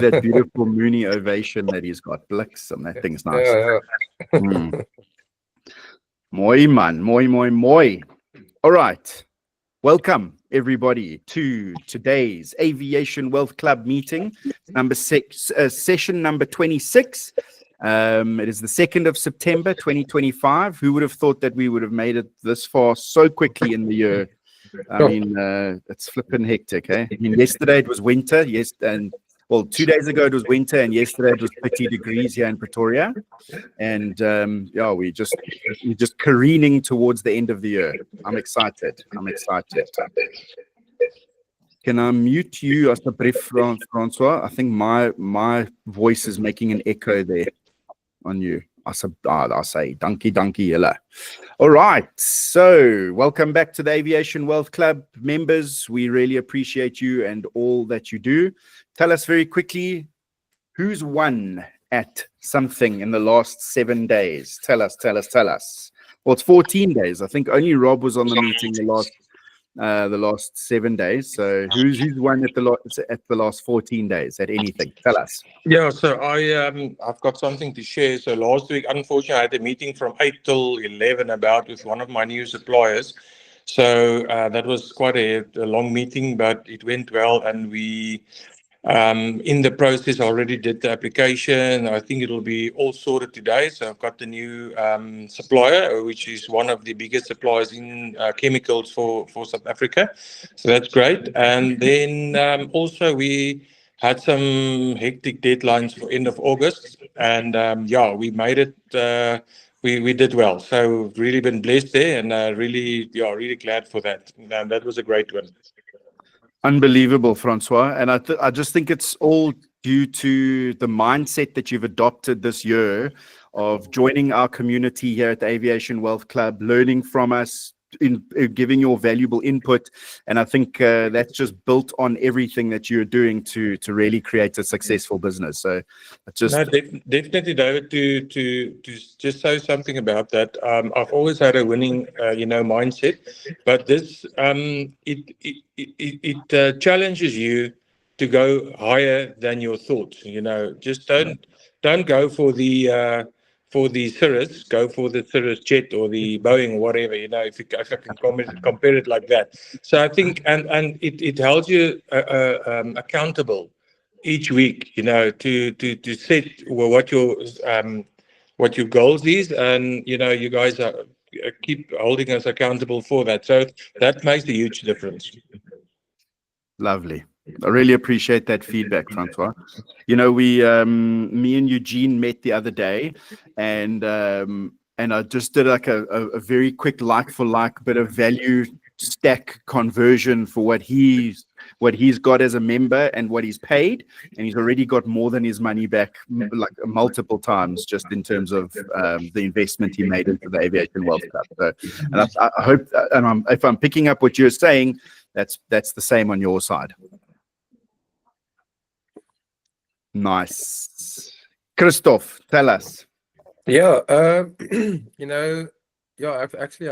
That beautiful Mooney ovation that he's got. Blix, and that thing's nice. Moi man, moi. All right. Welcome everybody to today's Aviation Wealth Club meeting, number 6, session number 26. It is the 2nd of September, 2025. Who would have thought that we would have made it this far so quickly in the year? I mean, it's flipping hectic, eh? I mean, yesterday it was winter, yes, and well, 2 days ago it was winter, and yesterday it was 30 degrees here in Pretoria. And yeah, we're just careening towards the end of the year. I'm excited. Can I mute you, Francois? I think my voice is making an echo there on you. I say, donkey, yellow. All right. So welcome back to the Aviation Wealth Club members. We really appreciate you and all that you do. Tell us very quickly, who's won at something in the last 7 days? Tell us. Well, it's 14 days. I think only Rob was on the meeting the last 7 days. So who's won at the last 14 days at anything? Tell us. Yeah, so I've got something to share. So last week, unfortunately, I had a meeting from 8 till 11 with one of my new suppliers. So that was quite a long meeting, but it went well, and we in the process already did the application. I think it'll be all sorted today. So I've got the new supplier, which is one of the biggest suppliers in chemicals for South Africa. So that's great. And then also we had some hectic deadlines for end of August, and yeah, we made it. We did well. So really been blessed there, and really glad for that. That was a great one. Unbelievable, Francois. And I just think it's all due to the mindset that you've adopted this year of joining our community here at the Aviation Wealth Club, learning from us, in giving your valuable input. And I think that's just built on everything that you're doing to really create a successful business. So just definitely, David, to just say something about that. I've always had a winning mindset, but this it challenges you to go higher than your thoughts. Just don't go for the Cirrus, go for the Cirrus jet or the Boeing or whatever, if I can compare it like that. So I think, and it holds you accountable each week, to set what your goals is, and you guys keep holding us accountable for that. So that makes a huge difference. Lovely. I really appreciate that feedback, Francois. Me and Eugene met the other day, and I just did like a very quick like-for-like bit of value stack conversion for what he's got as a member and what he's paid, and he's already got more than his money back, like multiple times, just in terms of the investment he made into the Aviation Wealth Club. So, and I hope, and if I'm picking up what you're saying, that's the same on your side. Nice. Christoff, tell us. Yeah, I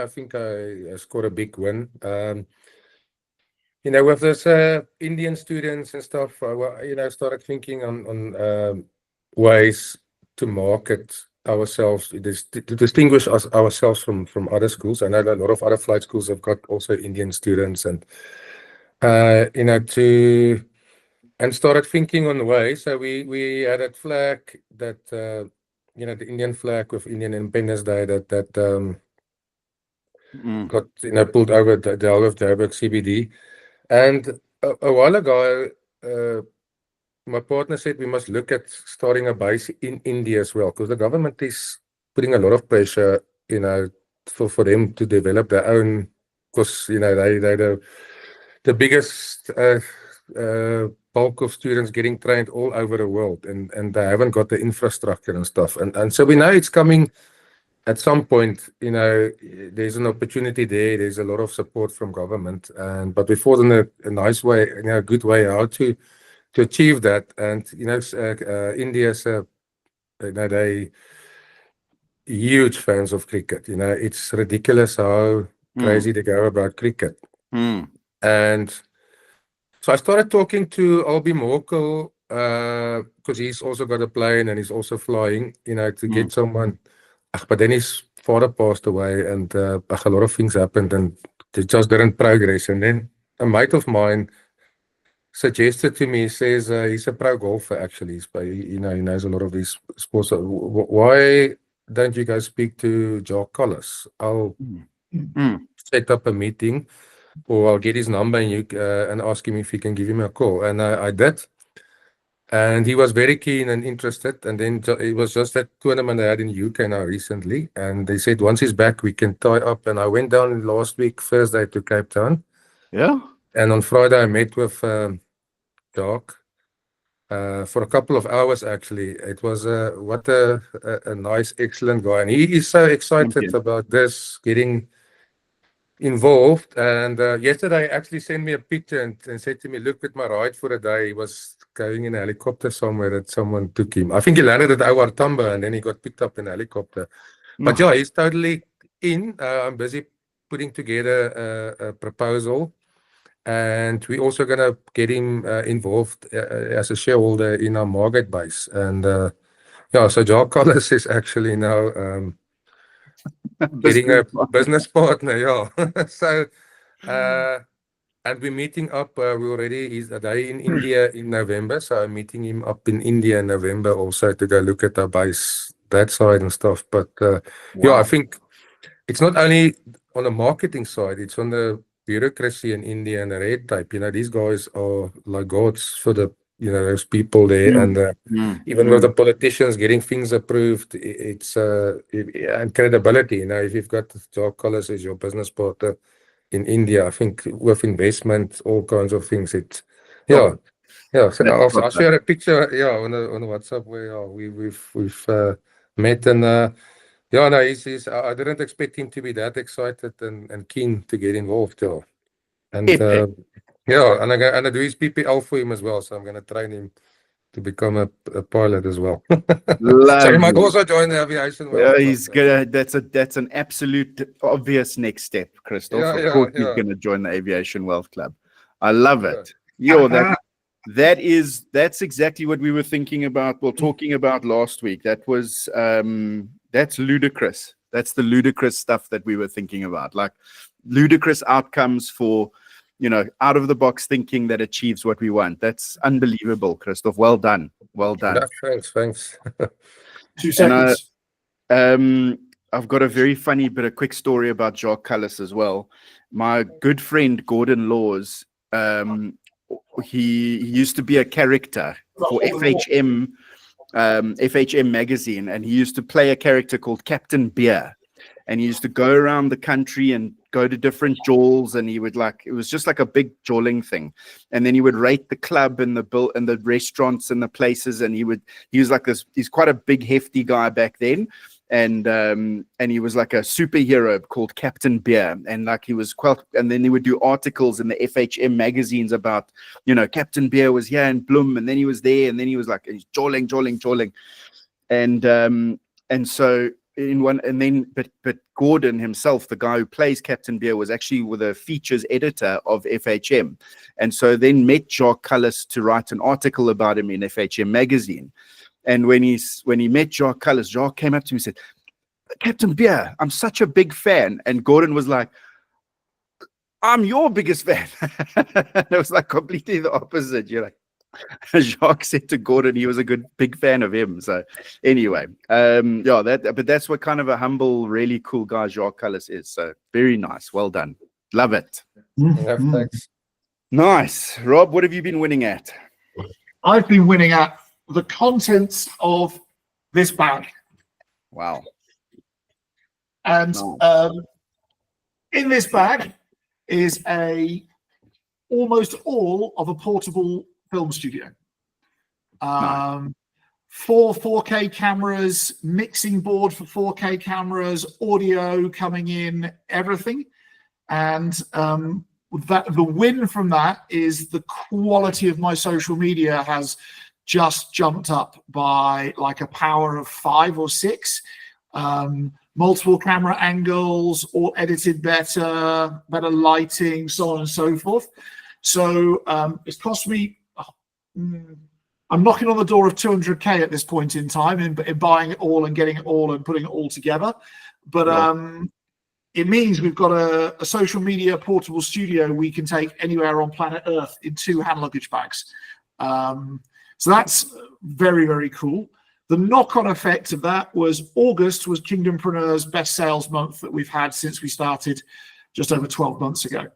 think I scored a big win. With this Indian students and stuff, started thinking on ways to market ourselves, to distinguish ourselves from other schools. I know a lot of other flight schools have got also Indian students, and and started thinking on the way. So we had that flag that the Indian flag with Indian Independence Day that got pulled over the whole of Joburg CBD. And a while ago, my partner said we must look at starting a base in India as well, because the government is putting a lot of pressure, for them to develop their own. Because they're the biggest bulk of students getting trained all over the world, and they haven't got the infrastructure and stuff. And so we know it's coming at some point. There's an opportunity there. There's a lot of support from government, but we thought in a nice way, a good way how to achieve that. And India's they huge fans of cricket. It's ridiculous how crazy they go about cricket. And so I started talking to Albie Morkel because he's also got a plane and he's also flying, to get someone. But then his father passed away, and a lot of things happened, and they just didn't progress. And then a mate of mine suggested to me, he says he's a pro golfer actually. He knows a lot of these sports. So why don't you guys speak to Jacques Collis? I'll set up a meeting, or I'll get his number and ask him if he can give him a call. And I did. And he was very keen and interested. And then it was just that tournament I had in UK now recently. And they said, once he's back, we can tie up. And I went down last week, Thursday, to Cape Town. Yeah. And on Friday, I met with Jacques for a couple of hours, actually. It was what a nice, excellent guy. And he is so excited about this, getting involved. And yesterday, actually sent me a picture and said to me, look, at my ride for a day. He was going in a helicopter somewhere that someone took him. I think he landed at our Tamba, and then he got picked up in a helicopter. But yeah, he's totally in. I'm busy putting together a proposal. And we're also going to get him involved as a shareholder in our market base. And so Jacques Collis is actually now getting a business partner. Yeah. So, and we're meeting up. He's a day in India in November. So I'm meeting him up in India in November also to go look at our base, that side and stuff. But yeah, I think it's not only on the marketing side, it's on the bureaucracy in India and the red tape. These guys are like gods for the, those people there. And even with the politicians getting things approved, it's and credibility. If you've got Jacques Collis as your business partner in India, I think with investment, all kinds of things, So I'll share a picture, on the WhatsApp where we've met. And I didn't expect him to be that excited and keen to get involved. And and I'm gonna do his PPL for him as well. So I'm gonna train him to become a pilot as well. So he might also join the aviation world. Yeah, he's gonna. That's an absolute obvious next step, Christoff. Of course, he's gonna join the Aviation Wealth Club. I love it. That's exactly what we were thinking about. Well, talking about last week. That's ludicrous. That's the ludicrous stuff that we were thinking about. Like ludicrous outcomes for, out of the box thinking that achieves what we want. That's unbelievable, Christoff. Well done. Well done. Yeah, thanks. 2 seconds. I've got a very funny but a quick story about Jacques Collis as well. My good friend Gordon Laws, he used to be a character for FHM magazine, and he used to play a character called Captain Beer, and he used to go around the country and go to different jawls, and he would it was just like a big jawling thing, and then he would rate the club and the restaurants and the places, and he was like this. He's quite a big hefty guy back then, and he was like a superhero called Captain Beer, and he was quite, and then he would do articles in the FHM magazines about, Captain Beer was here in Bloem, and then he was there, and then he was like he's jawling, and so in one, and then but Gordon himself, the guy who plays Captain Beer, was actually with a features editor of FHM, and so then met Jacques Collis to write an article about him in FHM magazine. And when he met Jacques Collis, Jacques came up to me and said, Captain Beer, I'm such a big fan. And Gordon was like, I'm your biggest fan. It was like completely the opposite. Jacques said to Gordon he was a big fan of him. So anyway, but that's what kind of a humble, really cool guy Jacques Collis is. So very nice. Well done. Love it. Thanks. Nice. Rob, what have you been winning at? I've been winning at the contents of this bag. Wow. And in this bag is almost all of a portable film studio. 4 4K cameras, mixing board for 4K cameras, audio coming in, everything. And the win from that is the quality of my social media has just jumped up by like a power of 5 or 6. Multiple camera angles, all edited better lighting, so on and so forth. So it's cost me I'm knocking on the door of 200K at this point in time in buying it all and getting it all and putting it all together. But it means we've got a social media portable studio we can take anywhere on planet Earth in 2 hand luggage bags. So that's very, very cool. The knock-on effect of that was August was Kingdompreneur's best sales month that we've had since we started just over 12 months ago.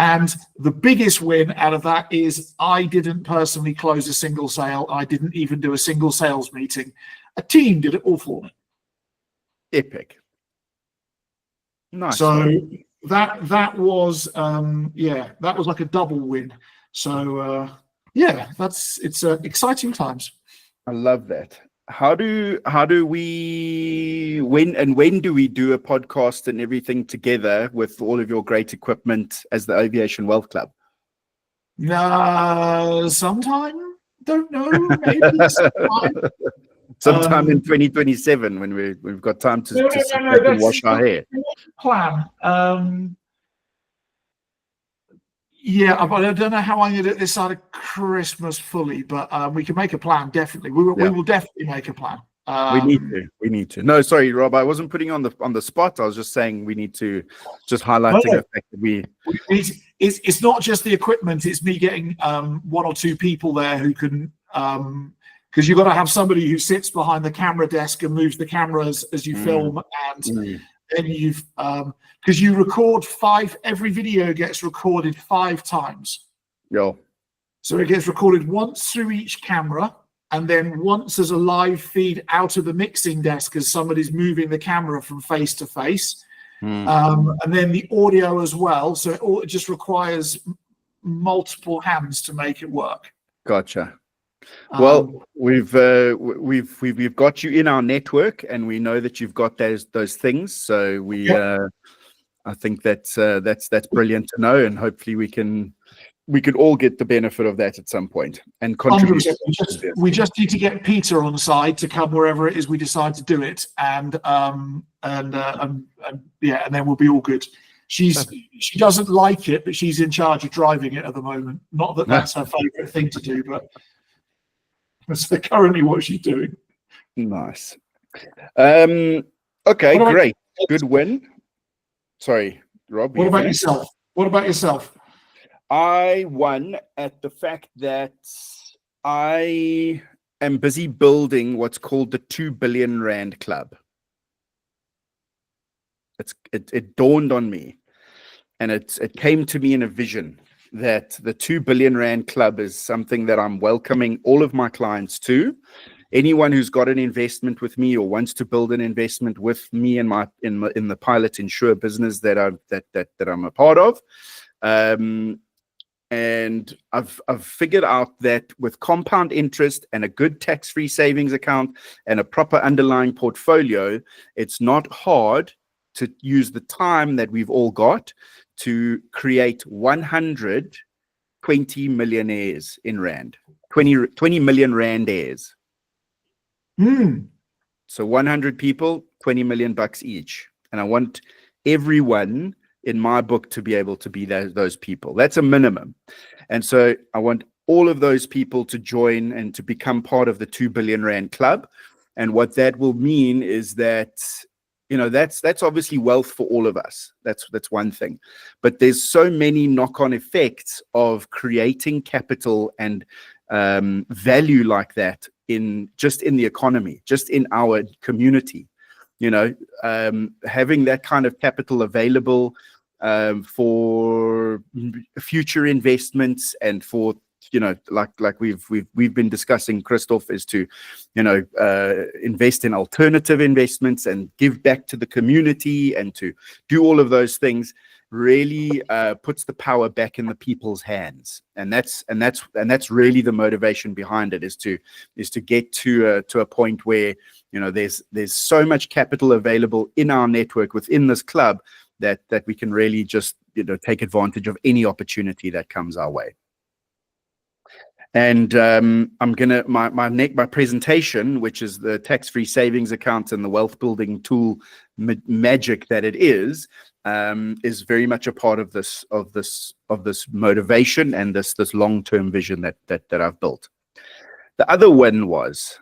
And the biggest win out of that is I didn't personally close a single sale. I didn't even do a single sales meeting. A team did it all for me. Epic. Nice. So that was that was like a double win. So it's exciting times. I love that. How do we when do we do a podcast and everything together with all of your great equipment as the Aviation Wealth Club? Sometime, don't know, maybe sometime in 2027 when we've got time to sit back and wash our hair. Plan. Yeah, but I don't know how I'm going to do it this side of Christmas fully, but we can make a plan, definitely. We will definitely make a plan. We need to. No, sorry, Rob, I wasn't putting you on the spot. I was just saying we need to just highlighting the fact that it's not just the equipment, it's me getting 1 or 2 people there who can because you've got to have somebody who sits behind the camera desk and moves the cameras as you film, and then you've because you record 5, every video gets recorded 5 times. So it gets recorded once through each camera, and then once as a live feed out of the mixing desk as somebody's moving the camera from face to face, and then the audio as well. So it just requires multiple hands to make it work. Gotcha. Well, we've got you in our network, and we know that you've got those things. So I think that's brilliant to know, and hopefully we can all get the benefit of that at some point and contribute. We just need to get Peter on side to come wherever it is we decide to do it, and then we'll be all good. She doesn't like it, but she's in charge of driving it at the moment. Not that that's her favorite thing to do, but that's currently what she's doing. Nice. Okay, great. Good win. Sorry, Rob. What about yourself? I won at the fact that I am busy building what's called the 2 billion rand club. It dawned on me, and it came to me in a vision that the 2 billion rand club is something that I'm welcoming all of my clients to. Anyone who's got an investment with me or wants to build an investment with me in the Pilot Insure business that I'm a part of. And I've figured out that with compound interest and a good tax-free savings account and a proper underlying portfolio, it's not hard to use the time that we've all got to create 120 millionaires in rand, 20 million rand heirs. So 100 people, 20 million bucks each. And I want everyone in my book to be able to be those people. That's a minimum. And so I want all of those people to join and to become part of the 2 billion rand club. And what that will mean is that, that's obviously wealth for all of us. That's one thing. But there's so many knock-on effects of creating capital and value like that in the economy, just in our community. Having that kind of capital available for future investments and for like we've been discussing, Christoff, is to invest in alternative investments and give back to the community and to do all of those things really puts the power back in the people's hands, and that's really the motivation behind it, is to get to a point where there's so much capital available in our network within this club that we can really just take advantage of any opportunity that comes our way. And I'm gonna my presentation, which is the tax-free savings account and the wealth building tool magic that it is. is very much a part of this motivation and this long-term vision that I've built. The other win was,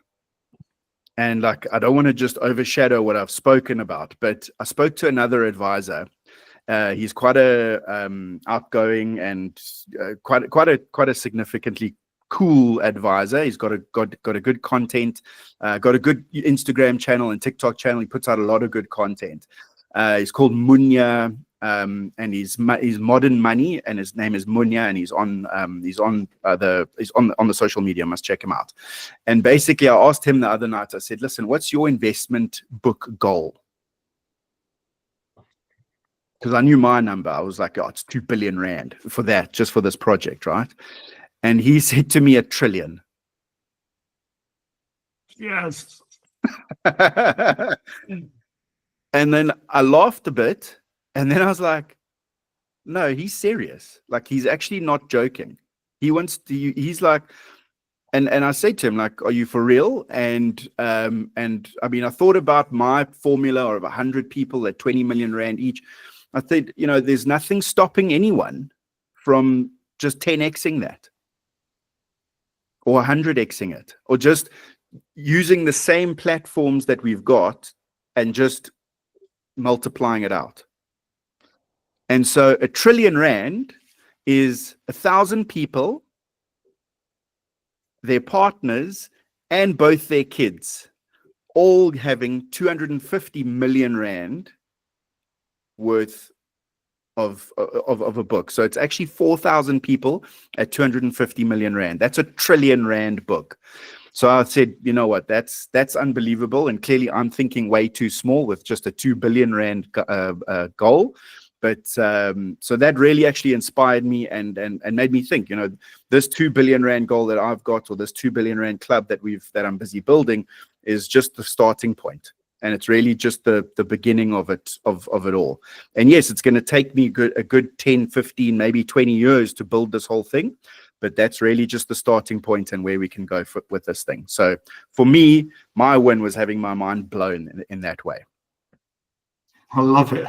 and like I don't want to just overshadow what I've spoken about, but I spoke to another advisor. He's quite a outgoing and quite a significantly cool advisor. He's got a good content, got a good Instagram channel and TikTok channel. He puts out a lot of good content. He's called Munya, and he's Modern Money, and his name is Munya, and he's on the social media. Must check him out. And basically, I asked him the other night. I said, "Listen, what's your investment book goal?" Because I knew my number. I was like, "Oh, it's 2 billion rand for that, just for this project, right?" And he said to me, 1 trillion. Yes. And then I laughed a bit, and then I was like, no, he's serious. Like, he's actually not joking. He wants to, he's like, and I said to him, like, are you for real? And I mean, I thought about my formula of 100 people at 20 million rand each. I think, you know, there's nothing stopping anyone from just 10xing that, or 100xing it, or just using the same platforms that we've got and just multiplying it out. And so 1 trillion rand is 1,000 people, their partners, and both their kids, all having 250 million rand worth of a book. So it's actually 4,000 people at 250 million rand. That's 1 trillion rand book. So I said, you know what, that's unbelievable. And clearly I'm thinking way too small with just a 2 billion rand goal. But so that really actually inspired me and made me think, you know, this 2 billion rand goal that I've got, or this 2 billion rand club that I'm busy building, is just the starting point. And it's really just the beginning of it all. And yes, it's going to take me a good 10, 15, maybe 20 years to build this whole thing. But that's really just the starting point and where we can go with this thing. So for me, my win was having my mind blown in that way. I love it.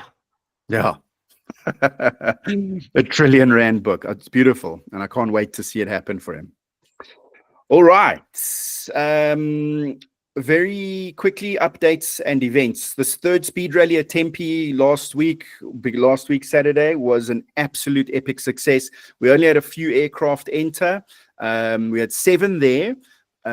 Yeah. 1 trillion rand book. It's beautiful. And I can't wait to see it happen for him. All right. Very quickly, updates and events. This third speed rally at Tempe last week Saturday, was an absolute epic success. We only had a few aircraft enter. We had 7 there.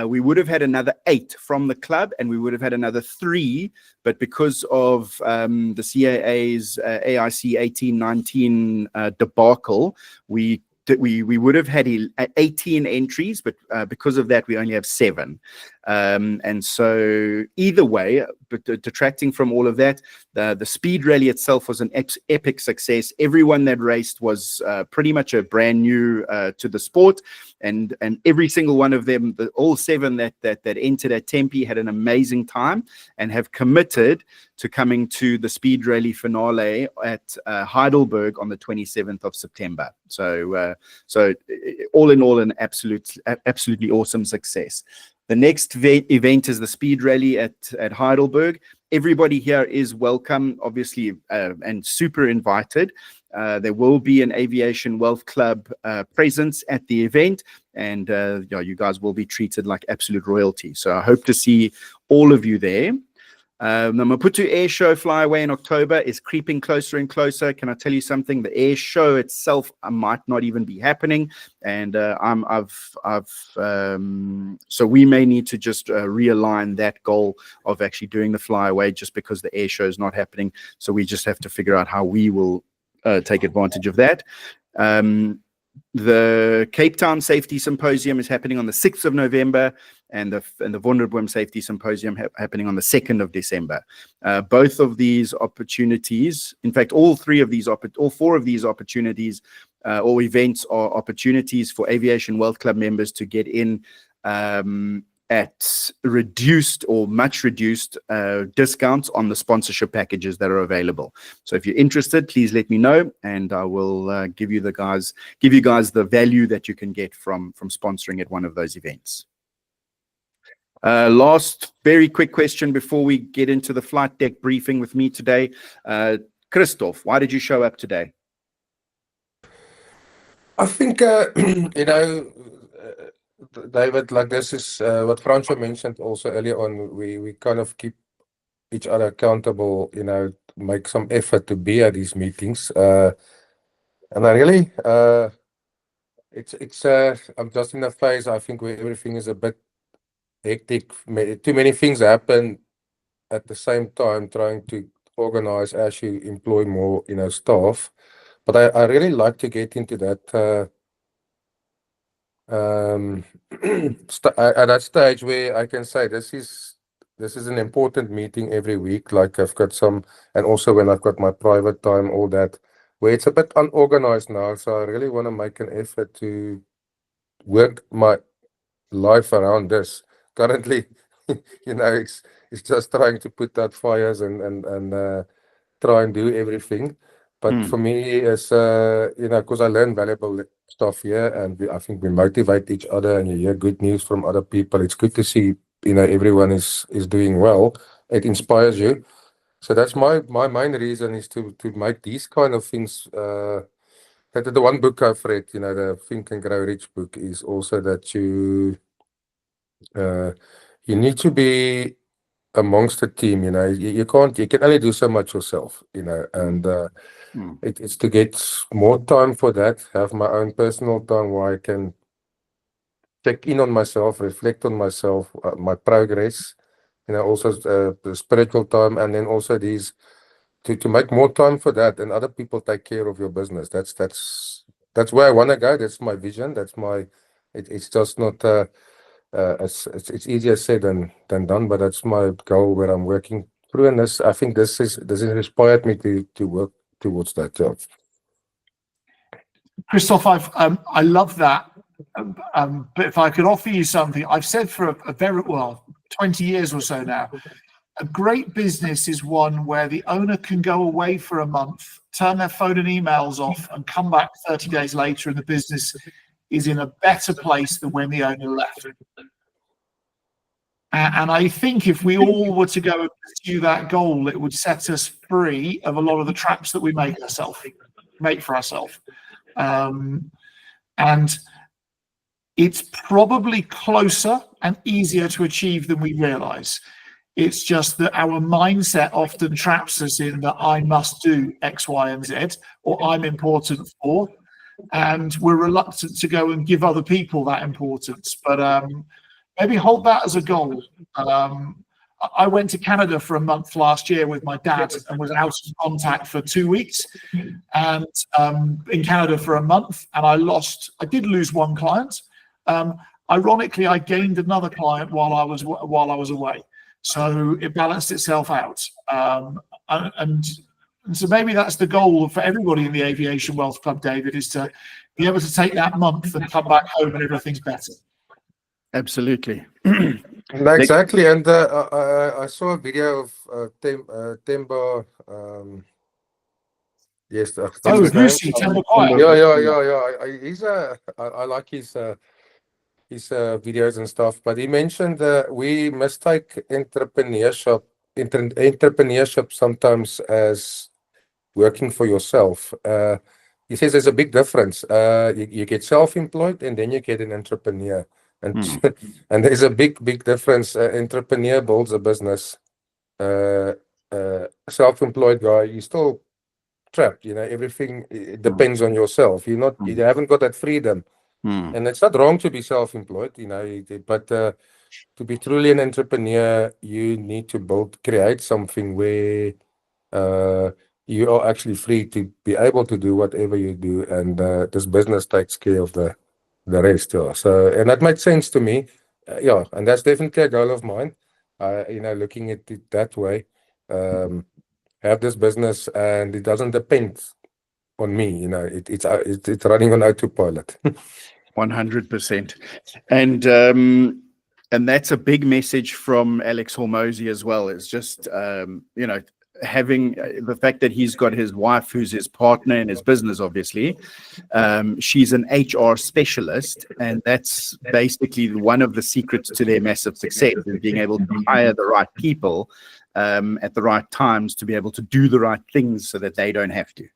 We would have had another 8 from the club, and we would have had another 3, but because of the CAA's AIC 1819 debacle, we would have had 18 entries, but because of that, we only have 7. And so either way, but detracting from all of that, the speed rally itself was an epic success. Everyone that raced was pretty much a brand new to the sport, and every single one of them, all 7 that entered at Tempe, had an amazing time and have committed to coming to the speed rally finale at Heidelberg on the 27th of September. So all in all, an absolutely awesome success. The next event is the speed rally at Heidelberg. Everybody here is welcome, obviously, and super invited. There will be an Aviation Wealth Club presence at the event, and you guys will be treated like absolute royalty. So I hope to see all of you there. The Maputo Air Show flyaway in October is creeping closer and closer. Can I tell you something? The air show itself might not even be happening, and so we may need to just realign that goal of actually doing the flyaway, just because the air show is not happening. So we just have to figure out how we will take advantage of that. The Cape Town Safety Symposium is happening on the 6th of November, and the Wonderboom Safety Symposium happening on the 2nd of December. Both of these opportunities, in fact, all 4 of these opportunities or events are opportunities for Aviation Wealth Club members to get in at reduced or much reduced discounts on the sponsorship packages that are available. So if you're interested, please let me know, and I will give you guys the value that you can get from sponsoring at one of those events. Last very quick question before we get into the flight deck briefing with me today. Christoff, why did you show up today? I think, David, like this is what Francois mentioned also earlier on. We kind of keep each other accountable, make some effort to be at these meetings. And I really, I'm just in a phase, I think, where everything is a bit hectic. Too many things happen at the same time, trying to organize as you employ more, staff. But I really like to get into that at that stage where I can say this is an important meeting every week. Like I've got some, and also when I've got my private time, all that, where it's a bit unorganized now. So I really want to make an effort to work my life around this. Currently, it's just trying to put out fires and try and do everything. But for me, it's because I learn valuable stuff here, and I think we motivate each other, and you hear good news from other people. It's good to see everyone is doing well. It inspires you. So that's my main reason is to make these kind of things. The one book I've read, the Think and Grow Rich book, is also that you need to be amongst the team. You can only do so much yourself, and it's to get more time for that, have my own personal time where I can check in on myself, reflect on myself, my progress, also the spiritual time, and then also these to make more time for that, and other people take care of your business. That's where I want to go. That's my vision. It's just not it's easier said than done, but that's my goal where I'm working through, and I think this has inspired me to work towards that job. Christoff, I love that. But if I could offer you something, I've said for a very 20 years or so now, a great business is one where the owner can go away for a month, turn their phone and emails off, and come back 30 days later, and the business is in a better place than when the owner left. And I think if we all were to go and pursue that goal, it would set us free of a lot of the traps that we make for ourselves. And it's probably closer and easier to achieve than we realize. It's just that our mindset often traps us in that I must do X, Y, and Z, or I'm important for, and we're reluctant to go and give other people that importance. But maybe hold that as a goal. I went to Canada for a month last year with my dad and was out of contact for 2 weeks, and in Canada for a month, and I did lose one client. Ironically, I gained another client while I was away. So it balanced itself out. And so maybe that's the goal for everybody in the Aviation Wealth Club, David, is to be able to take that month and come back home and everything's better. Absolutely. Exactly. And I saw a video of Temba. Yes, Lucy, Temba Quiet. Yeah. I like his videos and stuff, but he mentioned we mistake entrepreneurship sometimes as working for yourself. He says there's a big difference. You get self-employed and then you get an entrepreneur, and and there's a big difference. Entrepreneur builds a business. Self-employed guy, you still trapped. Everything depends on yourself. You haven't got that freedom. And it's not wrong to be self-employed, but to be truly an entrepreneur, you need to create something where you are actually free to be able to do whatever you do, and this business takes care of the rest. Yeah. So, and that made sense to me. And that's definitely a goal of mine. Looking at it that way, have this business, and it doesn't depend on me. It's running on autopilot. 100%. And that's a big message from Alex Hormozy as well. It's just, having the fact that he's got his wife, who's his partner in his business, obviously, she's an HR specialist, and that's basically one of the secrets to their massive success, is being able to hire the right people at the right times to be able to do the right things so that they don't have to.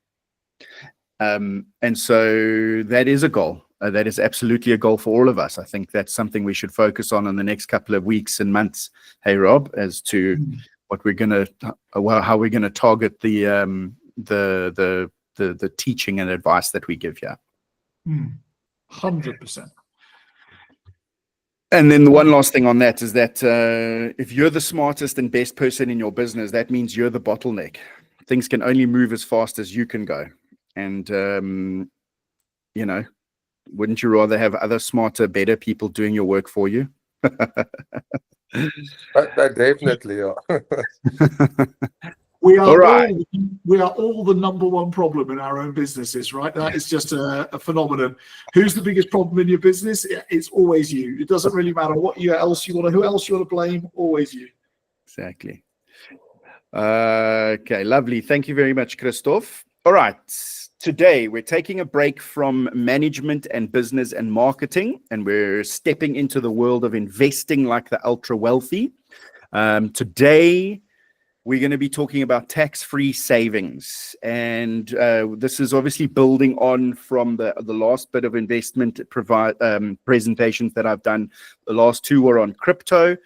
And so that is a goal. That is absolutely a goal for all of us. I think that's something we should focus on in the next couple of weeks and months. Hey, Rob, as to what we're gonna, how we're gonna target the teaching and advice that we give here. 100%. And then the one last thing on that is that if you're the smartest and best person in your business, that means you're the bottleneck. Things can only move as fast as you can go. And, you know, wouldn't you rather have other smarter, better people doing your work for you? Definitely, yeah. We are All right. all the number one problem in our own businesses, right? That is just a phenomenon. Who's the biggest problem in your business? It's always you. It doesn't really matter who else you want to blame. Always you. Exactly. Okay, lovely. Thank you very much, Christoff. All right. Today, we're taking a break from management and business and marketing, and we're stepping into the world of investing like the ultra wealthy. Today, we're going to be talking about tax-free savings. And this is obviously building on from the last bit of investment presentations that I've done. The last two were on crypto.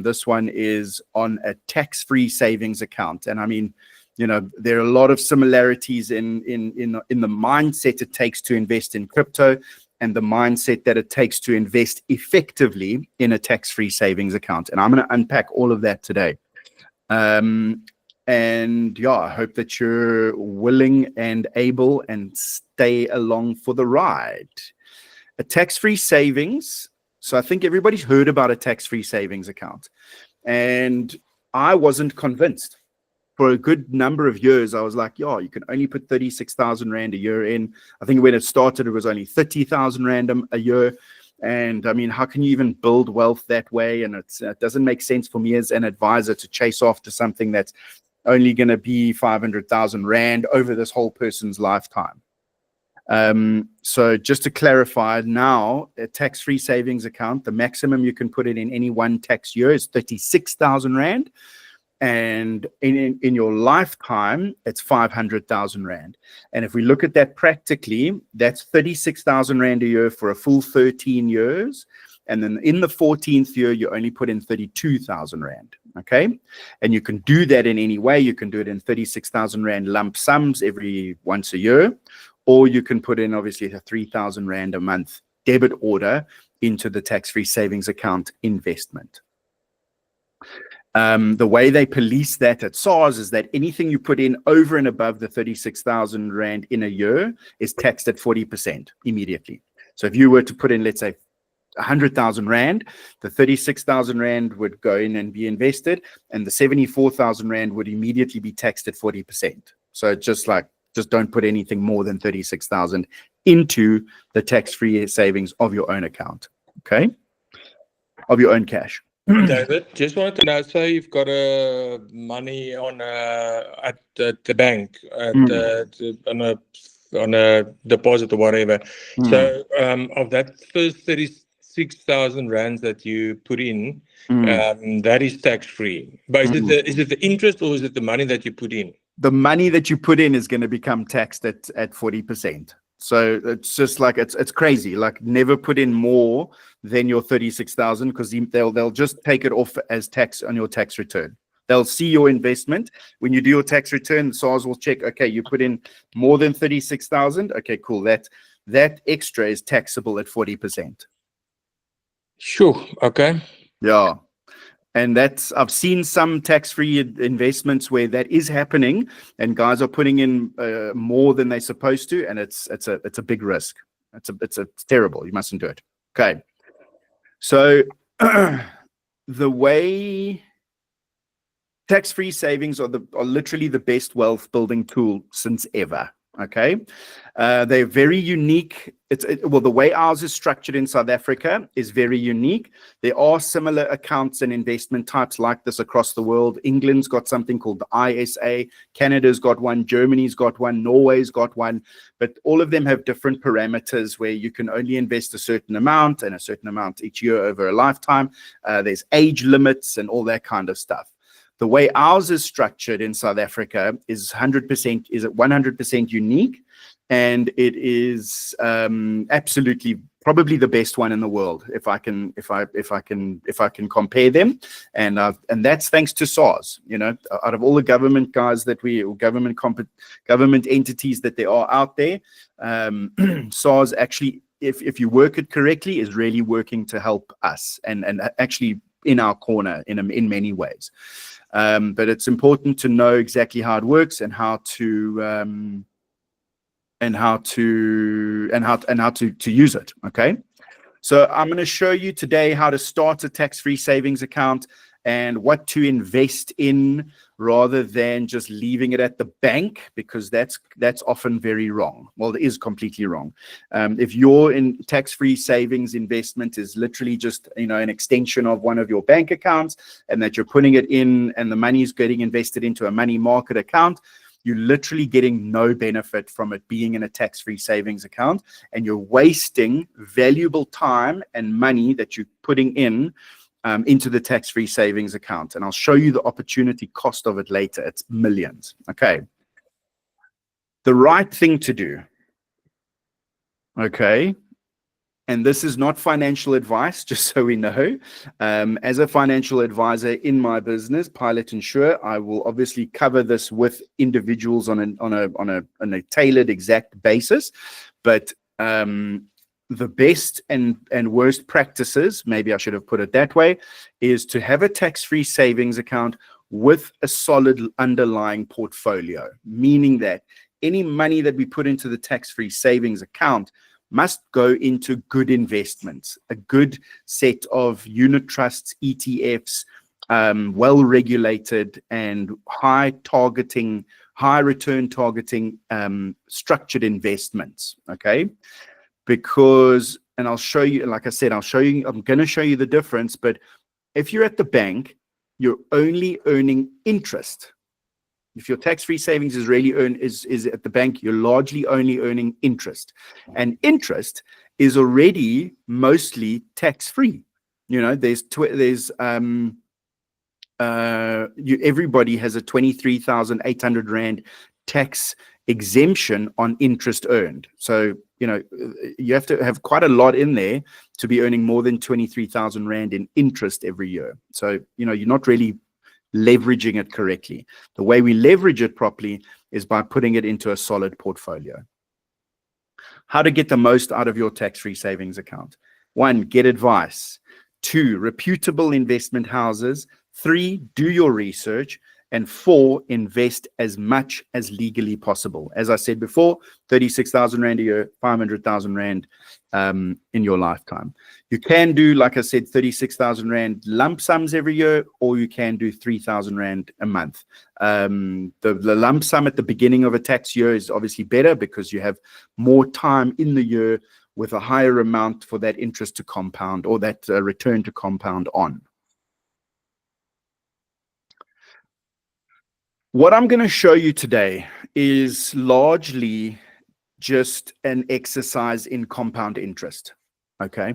This one is on a tax-free savings account. And I mean, you know, there are a lot of similarities in the mindset it takes to invest in crypto and the mindset that it takes to invest effectively in a tax-free savings account. And I'm going to unpack all of that today. And yeah, I hope that you're willing and able and stay along for the ride. A tax-free savings. So I think everybody's heard about a tax-free savings account. And I wasn't convinced. For a good number of years, I was like, yeah, you can only put 36,000 Rand a year in. I think when it started, it was only 30,000 Rand a year. And I mean, how can you even build wealth that way? And it doesn't make sense for me as an advisor to chase after something that's only going to be 500,000 Rand over this whole person's lifetime. So just to clarify, now a tax-free savings account, the maximum you can put it in any one tax year is 36,000 Rand. And in your lifetime, it's 500,000 Rand. And if we look at that practically, that's 36,000 Rand a year for a full 13 years. And then in the 14th year, you only put in 32,000 Rand. Okay. And you can do that in any way. You can do it in 36,000 Rand lump sums every once a year, or you can put in obviously a 3,000 Rand a month debit order into the tax-free savings account investment. The way they police that at SARS is that anything you put in over and above the 36,000 Rand in a year is taxed at 40% immediately. So if you were to put in, let's say, 100,000 Rand, the 36,000 Rand would go in and be invested, and the 74,000 Rand would immediately be taxed at 40%. So just don't put anything more than 36,000 into the tax-free savings of your own account, okay? Of your own cash. David, just wanted to know, say you've got money on at the bank on a deposit or whatever. So of that first 36,000 Rands that you put in, that is tax free. But is it the interest or is it the money that you put in? The money that you put in is going to become taxed at 40%. So it's just like it's crazy. Like never put in more than your 36,000 because they'll just take it off as tax on your tax return. They'll see your investment when you do your tax return. SARS will check. Okay, you put in more than 36,000. Okay, cool. That extra is taxable at 40%. Sure. Okay. Yeah. And I've seen some tax-free investments where that is happening, and guys are putting in more than they're supposed to, and it's a big risk. It's terrible. You mustn't do it. Okay. So the way tax-free savings are literally the best wealth building tool since ever. Okay, they're very unique. Well, the way ours is structured in South Africa is very unique. There are similar accounts and investment types like this across the world. England's got something called the ISA. Canada's got one. Germany's got one. Norway's got one. But all of them have different parameters where you can only invest a certain amount and a certain amount each year over a lifetime. There's age limits and all that kind of stuff. The way ours is structured in South Africa is 100% unique, and it is absolutely probably the best one in the world if I can compare them, and that's thanks to SARS. You know, out of all the government guys government entities that there are out there, SARS actually, if you work it correctly, is really working to help us and actually in our corner in many ways. But it's important to know exactly how it works and how to use it. Okay, so I'm going to show you today how to start a tax-free savings account and what to invest in rather than just leaving it at the bank, because that's often very wrong. Well, it is completely wrong. If your tax-free savings investment is literally just, you know, an extension of one of your bank accounts, and that you're putting it in and the money is getting invested into a money market account, you're literally getting no benefit from it being in a tax-free savings account, and you're wasting valuable time and money that you're putting into the tax-free savings account. And I'll show you the opportunity cost of it later. It's millions. Okay. The right thing to do. Okay. And this is not financial advice, just so we know. As a financial advisor in my business, Pilot Insure, I will obviously cover this with individuals on a tailored, exact basis. But the best and worst practices, maybe I should have put it that way, is to have a tax-free savings account with a solid underlying portfolio, meaning that any money that we put into the tax-free savings account must go into good investments, a good set of unit trusts, ETFs, well-regulated and high return targeting structured investments. Okay. Because, and I'll show you, like I said, I'm going to show you the difference. But if you're at the bank, you're only earning interest. If your tax-free savings is at the bank, you're largely only earning interest. And interest is already mostly tax-free. You know, everybody has a 23,800 Rand tax exemption on interest earned. So, you know, you have to have quite a lot in there to be earning more than 23,000 Rand in interest every year. So, you know, you're not really leveraging it correctly. The way we leverage it properly is by putting it into a solid portfolio. How to get the most out of your tax-free savings account. 1, get advice. 2, reputable investment houses. 3, do your research. And 4, invest as much as legally possible. As I said before, 36,000 Rand a year, 500,000 Rand in your lifetime. You can do, like I said, 36,000 Rand lump sums every year, or you can do 3,000 Rand a month. The lump sum at the beginning of a tax year is obviously better because you have more time in the year with a higher amount for that interest to compound, or that return to compound on. What I'm going to show you today is largely just an exercise in compound interest, okay?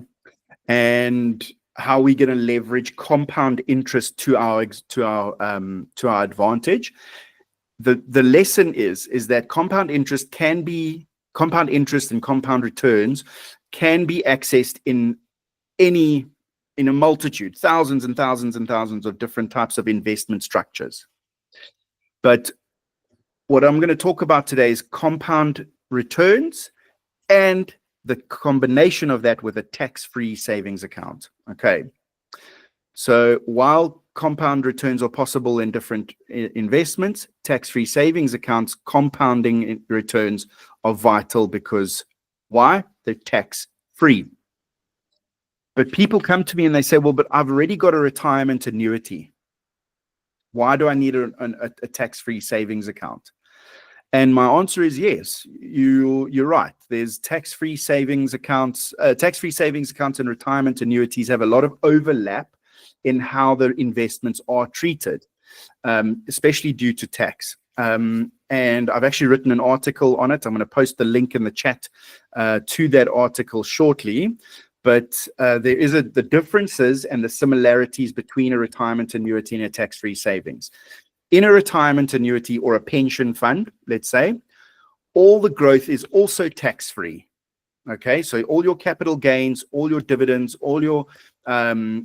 And how we're going to leverage compound interest to our advantage. The lesson is that compound interest and compound returns can be accessed in a multitude, thousands and thousands and thousands of different types of investment structures. But what I'm going to talk about today is compound returns and the combination of that with a tax-free savings account. Okay. So while compound returns are possible in different investments, tax-free savings accounts, compounding returns are vital because why? They're tax-free. But people come to me and they say, well, but I've already got a retirement annuity. Why do I need a tax-free savings account? And my answer is yes. You're right. There's tax-free savings accounts. Tax-free savings accounts and retirement annuities have a lot of overlap in how the investments are treated, especially due to tax. And I've actually written an article on it. I'm going to post the link in the chat to that article shortly. But there is the differences and the similarities between a retirement annuity and a tax-free savings. In a retirement annuity or a pension fund, let's say, all the growth is also tax-free. Okay, so all your capital gains, all your dividends, all your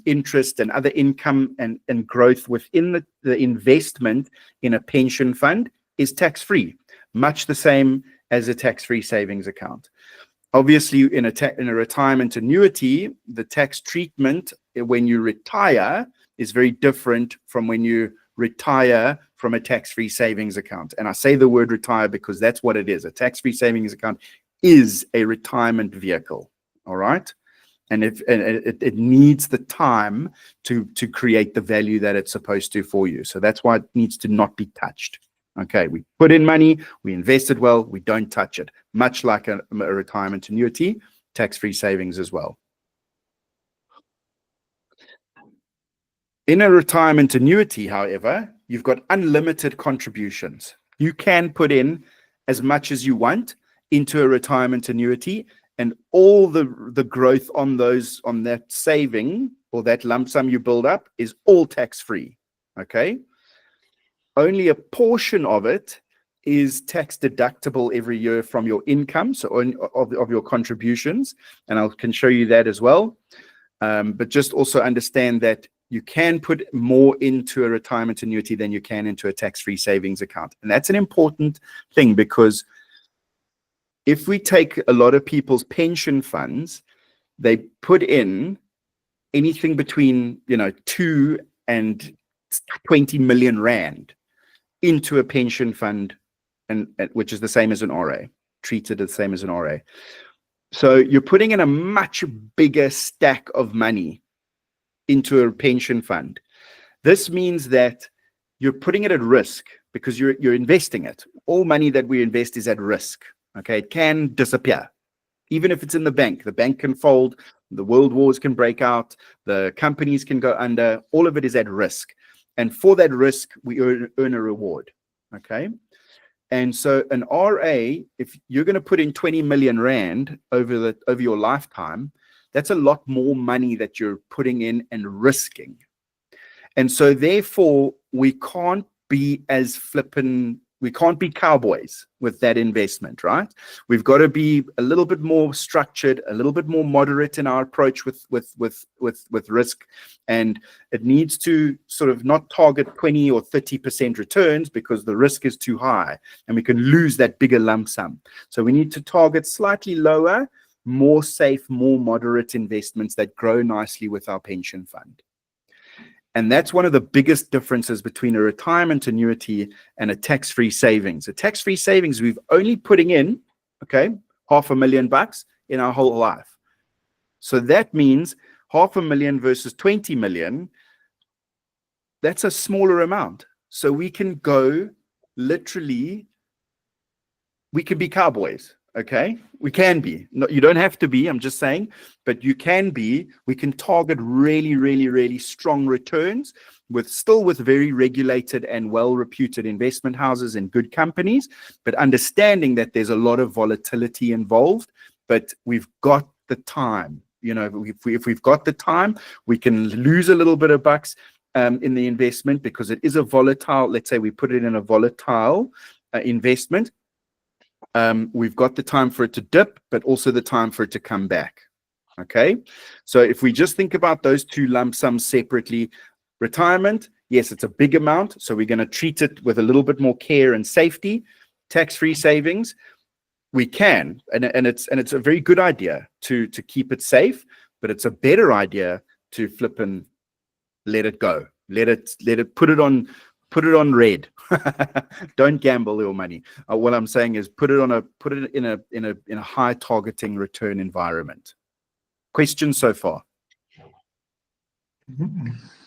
interest and other income and growth within the investment in a pension fund is tax-free, much the same as a tax-free savings account. Obviously, in a retirement annuity, the tax treatment when you retire is very different from when you retire from a tax-free savings account. And I say the word retire because that's what it is. A tax-free savings account is a retirement vehicle. All right. And it needs the time to create the value that it's supposed to for you. So that's why it needs to not be touched. Okay, we put in money, we invest it well, we don't touch it. Much like a retirement annuity, tax-free savings as well. In a retirement annuity, however, you've got unlimited contributions. You can put in as much as you want into a retirement annuity, and all the growth on that saving or that lump sum you build up is all tax-free. Okay? Only a portion of it is tax deductible every year from your income, so of your contributions, and I can show you that as well. But just also understand that you can put more into a retirement annuity than you can into a tax-free savings account. And that's an important thing, because if we take a lot of people's pension funds, they put in anything between 2 and 20 million rand into a pension fund, and which is the same as an RA, treated the same as an RA. So you're putting in a much bigger stack of money into a pension fund. This means that you're putting it at risk because you're investing it. All money that we invest is at risk. Okay, it can disappear. Even if it's in the bank can fold, the world wars can break out, the companies can go under, all of it is at risk. And for that risk, we earn a reward. Okay. And so an RA, if you're going to put in 20 million rand over your lifetime, that's a lot more money that you're putting in and risking. And so therefore, we can't be we can't be cowboys with that investment, right? We've got to be a little bit more structured, a little bit more moderate in our approach with risk. And it needs to sort of not target 20 or 30% returns because the risk is too high and we can lose that bigger lump sum. So we need to target slightly lower, more safe, more moderate investments that grow nicely with our pension fund. And that's one of the biggest differences between a retirement annuity and a tax-free savings. A tax-free savings, we've only putting in, okay, $500,000 in our whole life. So that means 500,000 versus 20 million, that's a smaller amount. So we can go literally, we can be cowboys. Okay, we can be. No, you don't have to be, I'm just saying, but you can be. We can target really, really, really strong returns with very regulated and well-reputed investment houses and good companies, but understanding that there's a lot of volatility involved, but we've got the time. If we've got the time, we can lose a little bit of bucks in the investment because it is a volatile, let's say we put it in a volatile investment. We've got the time for it to dip, but also the time for it to come back. Okay, so if we just think about those two lump sums separately, retirement, yes, it's a big amount, so we're going to treat it with a little bit more care and safety. Tax-free savings, we can, and it's a very good idea to keep it safe, but it's a better idea to flip and let it go, let it put it on red. Don't gamble your money. What I'm saying is put it in a high targeting return environment. Questions so far?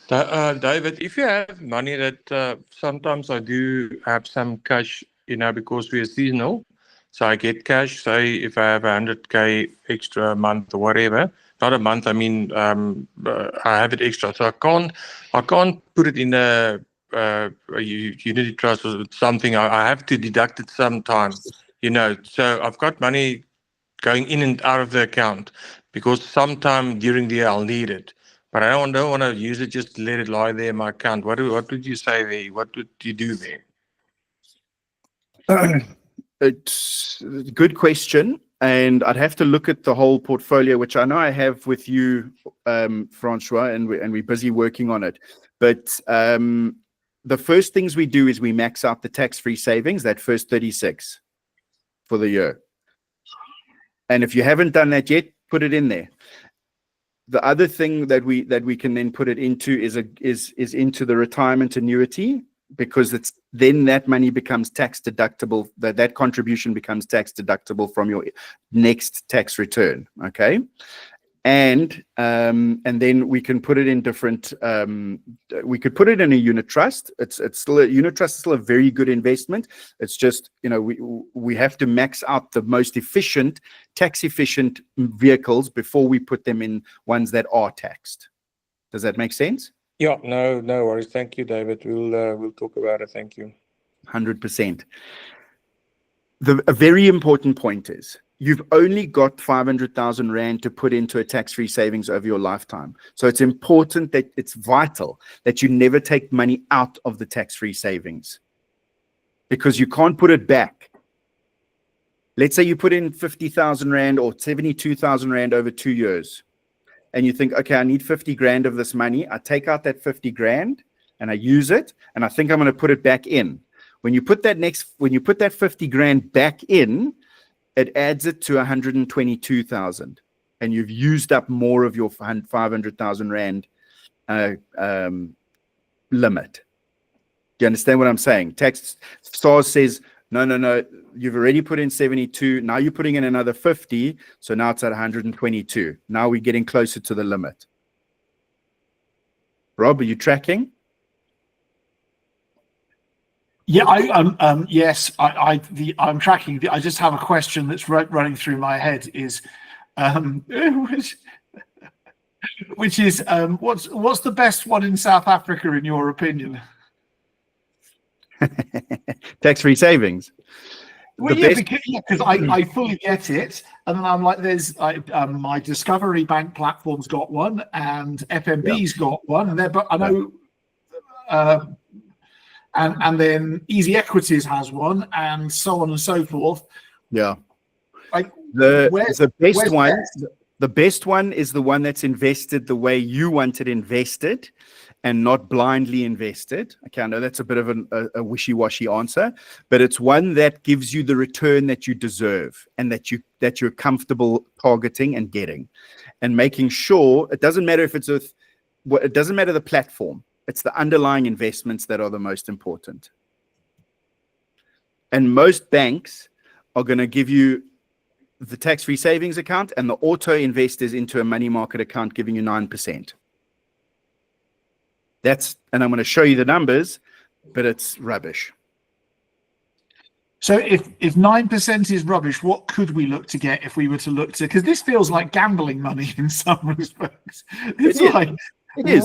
David, if you have money that sometimes I do have some cash because we're seasonal. So I get cash, say if I have 100K extra a month or whatever, not a month, I mean, I have it extra. So I can't put it in a unity trust or something. I have to deduct it sometime, So I've got money going in and out of the account because sometime during the year I'll need it. But I don't want to use it, just let it lie there in my account. What would you say there? What would you do there? It's a good question, and I'd have to look at the whole portfolio, which I know I have with you, Francois, and we're busy working on it. But the first things we do is we max out the tax-free savings, that first 36 for the year. And if you haven't done that yet, put it in there. The other thing that we can then put it into is into the retirement annuity, because it's then that money becomes tax deductible. That contribution becomes tax deductible from your next tax return. Okay, and then we can put it in different. We could put it in a unit trust. It's still a unit trust is still a very good investment. It's just we have to max out the most efficient, tax efficient vehicles before we put them in ones that are taxed. Does that make sense? Yeah, no worries. Thank you, David. We'll talk about it. Thank you. 100%. A very important point is you've only got 500,000 Rand to put into a tax-free savings over your lifetime. So it's important that it's vital that you never take money out of the tax-free savings, because you can't put it back. Let's say you put in 50,000 Rand or 72,000 Rand over 2 years. And you think, okay, I need 50 grand of this money. I take out that 50 grand and I use it, and I think I'm going to put it back in. When you put that 50 grand back in, it adds it to 122,000, and you've used up more of your 500,000 Rand limit. Do you understand what I'm saying? SARS says, no, you've already put in 72. Now you're putting in another 50. So now it's at 122. Now we're getting closer to the limit. Rob, are you tracking? Yeah, yes, I'm tracking. I just have a question that's running through my head is, which is, what's the best one in South Africa in your opinion? Tax-free savings. Well, because I fully get it, and then I'm like, there's my Discovery Bank platform's got one, and FNB's got one, and but I know, and then Easy Equities has one, and so on and so forth. Yeah, like the best one. Best? The best one is the one that's invested the way you want it invested, and not blindly invested. Okay, I know that's a bit of a wishy-washy answer, but it's one that gives you the return that you deserve and that you're comfortable targeting and getting, and making sure it doesn't matter if it doesn't matter the platform. It's the underlying investments that are the most important. And most banks are going to give you the tax-free savings account and the auto investors into a money market account, giving you 9%. And I'm going to show you the numbers, but it's rubbish. So if 9% is rubbish, what could we look to get if we were to look to? Because this feels like gambling money in some respects. It's like it is.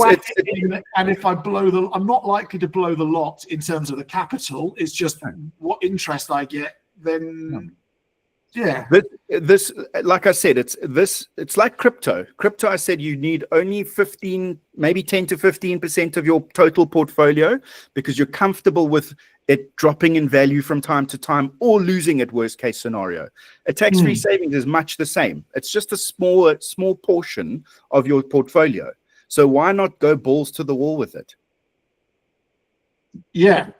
And if I I'm not likely to blow the lot in terms of the capital. It's just what interest I get. Then. Yeah. This, like I said, it's like crypto. Crypto, I said you need only 15, maybe 10 to 15% of your total portfolio, because you're comfortable with it dropping in value from time to time or losing it, worst case scenario. A tax-free savings is much the same. It's just a small portion of your portfolio. So why not go balls to the wall with it? Yeah.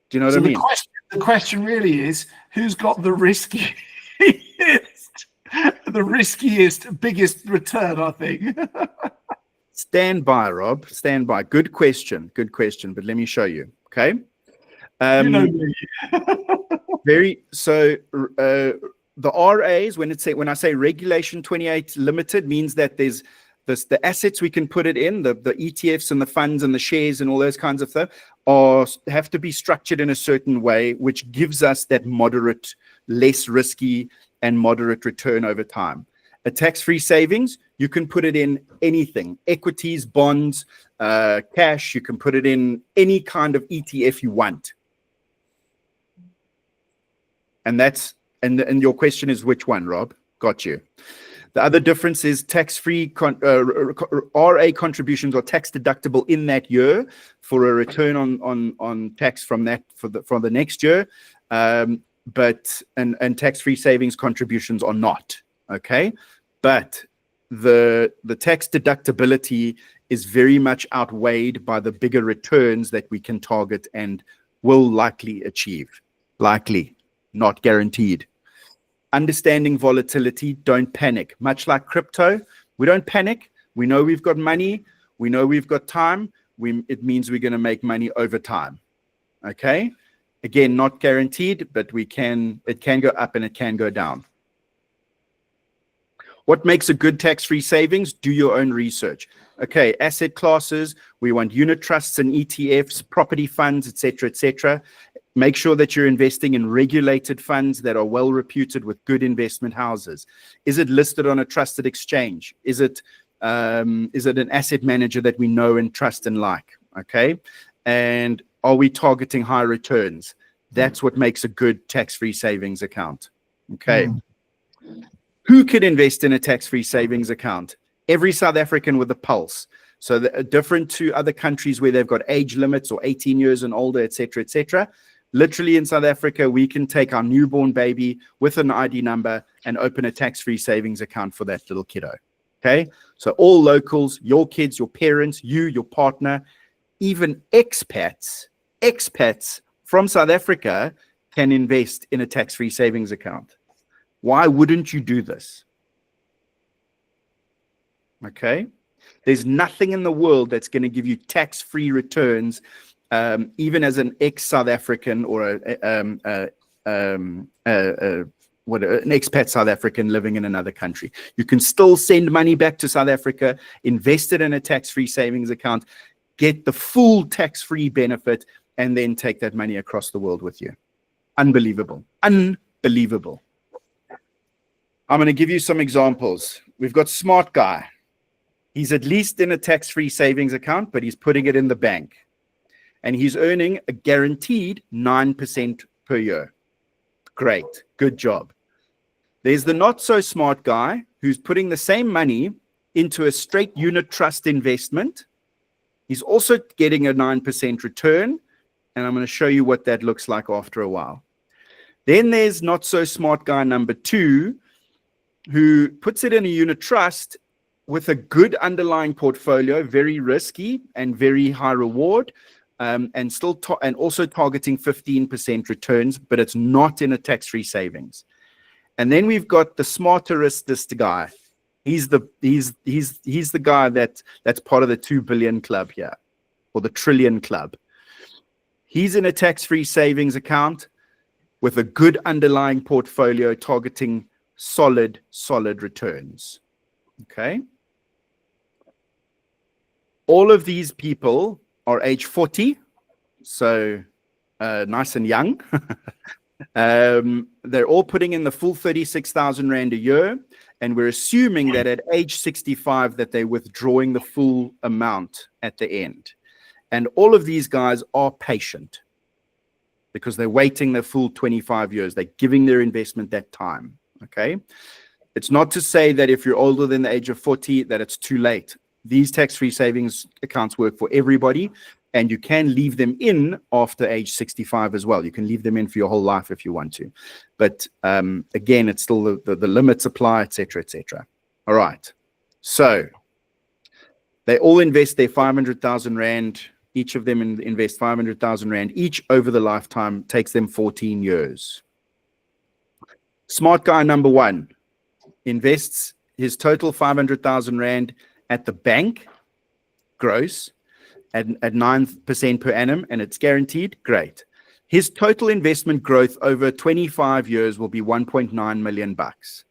Do you know what I mean? The question really is, who's got the riskiest, biggest return, I think. Stand by, Rob. Stand by. Good question. But let me show you. Okay. You know me. The RAs, when I say Regulation 28 Limited, means that there's the assets we can put it in, the ETFs and the funds and the shares and all those kinds of stuff, have to be structured in a certain way, which gives us that moderate, less risky and moderate return over time. A tax-free savings, you can put it in anything, equities, bonds, cash. You can put it in any kind of ETF you want. And and your question is which one, Rob? Got you. The other difference is tax-free RA contributions are tax deductible in that year for a return on tax from that for the next year, but tax-free savings contributions are not. Okay, but the tax deductibility is very much outweighed by the bigger returns that we can target and will likely achieve. Likely, not guaranteed. Understanding volatility, don't panic. Much like crypto, we don't panic. We know we've got money. We know we've got time. It means we're going to make money over time. Okay? Again, not guaranteed, but it can go up and it can go down. What makes a good tax-free savings? Do your own research. Okay, asset classes, we want unit trusts and ETFs, property funds, etc., etc. Make sure that you're investing in regulated funds that are well reputed with good investment houses. Is it listed on a trusted exchange? Is it an asset manager that we know and trust and like? Okay. And are we targeting high returns? That's what makes a good tax-free savings account. Okay. Who can invest in a tax-free savings account? Every South African with a pulse. So different to other countries where they've got age limits or 18 years and older, etc., etc. Literally in South Africa, we can take our newborn baby with an ID number and open a tax-free savings account for that little kiddo. Okay, so all locals, your kids, your parents, your partner, even expats from South Africa can invest in a tax-free savings account. Why wouldn't you do this? Okay, there's nothing in the world that's going to give you tax-free returns. Even as an ex-South African or an expat South African living in another country, you can still send money back to South Africa, invest it in a tax-free savings account, get the full tax-free benefit, and then take that money across the world with you. Unbelievable. Unbelievable. I'm going to give you some examples. We've got Smart Guy. He's at least in a tax-free savings account, but he's putting it in the bank. And he's earning a guaranteed 9% per year. Great. Good job. There's the not-so-smart guy who's putting the same money into a straight unit trust investment. He's also getting a 9% return. And I'm going to show you what that looks like after a while. Then there's not-so-smart guy number 2, who puts it in a unit trust with a good underlying portfolio, very risky and very high reward. And also targeting 15% returns, but it's not in a tax-free savings. And then we've got the smarterest guy. He's the guy that's part of the 2 billion club here, or the trillion club. He's in a tax-free savings account with a good underlying portfolio targeting solid returns. Okay. All of these people are age 40, so nice and young. They're all putting in the full 36,000 Rand a year, and we're assuming that at age 65 that they're withdrawing the full amount at the end. And all of these guys are patient because they're waiting their full 25 years. They're giving their investment that time, okay? It's not to say that if you're older than the age of 40 that it's too late. These tax-free savings accounts work for everybody, and you can leave them in after age 65 as well. You can leave them in for your whole life if you want to. But again, it's still the limits apply, etc., etc. All right. So they all invest their 500,000 Rand. Each of them invest 500,000 Rand each over the lifetime. Takes them 14 years. Smart guy number 1 invests his total 500,000 Rand at the bank, gross, at 9% per annum, and it's guaranteed. Great. His total investment growth over 25 years will be 1.9 million bucks.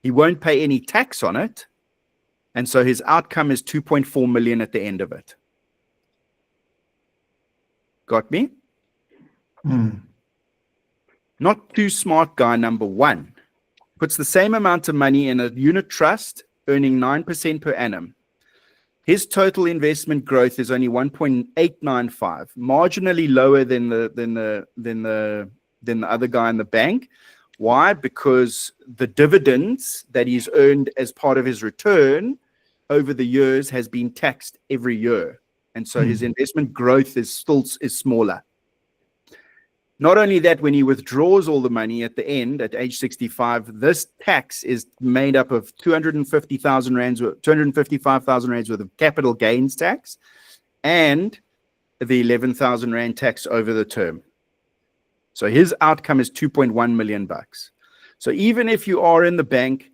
He won't pay any tax on it, and so his outcome is 2.4 million at the end of it. Got me? Hmm. Not too smart guy number 1 puts the same amount of money in a unit trust, earning 9% per annum. His total investment growth is only 1.895, marginally lower than the other guy in the bank. Why? Because the dividends that he's earned as part of his return over the years has been taxed every year, and so his investment growth is smaller. Not only that, when he withdraws all the money at the end, at age 65, this tax is made up of 255,000 rands worth of capital gains tax and the 11,000 rand tax over the term. So his outcome is 2.1 million bucks. So even if you are in the bank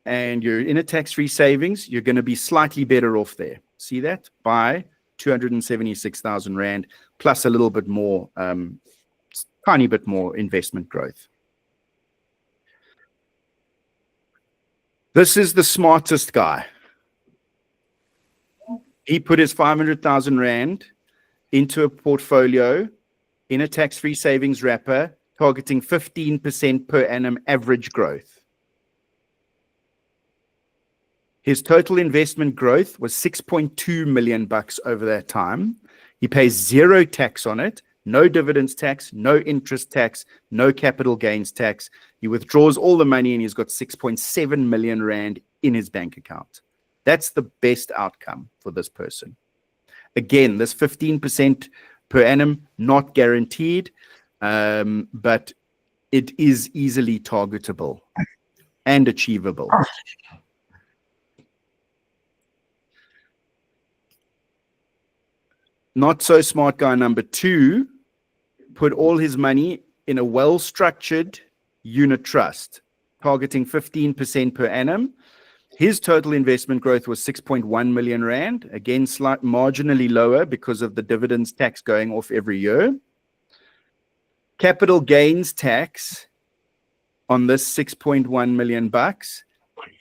and you're in a tax-free savings, you're going to be slightly better off there. See that? By 276,000 rand plus a little bit more, tiny bit more investment growth. This is the smartest guy. He put his 500,000 rand into a portfolio in a tax-free savings wrapper, targeting 15% per annum average growth. His total investment growth was 6.2 million bucks over that time. He pays 0 tax on it. No dividends tax, no interest tax, no capital gains tax. He withdraws all the money and he's got 6.7 million rand in his bank account. That's the best outcome for this person. Again, this 15% per annum, not guaranteed, but it is easily targetable and achievable. Not so smart guy number 2 put all his money in a well-structured unit trust, targeting 15% per annum. His total investment growth was 6.1 million rand, again, marginally lower because of the dividends tax going off every year. Capital gains tax on this 6.1 million bucks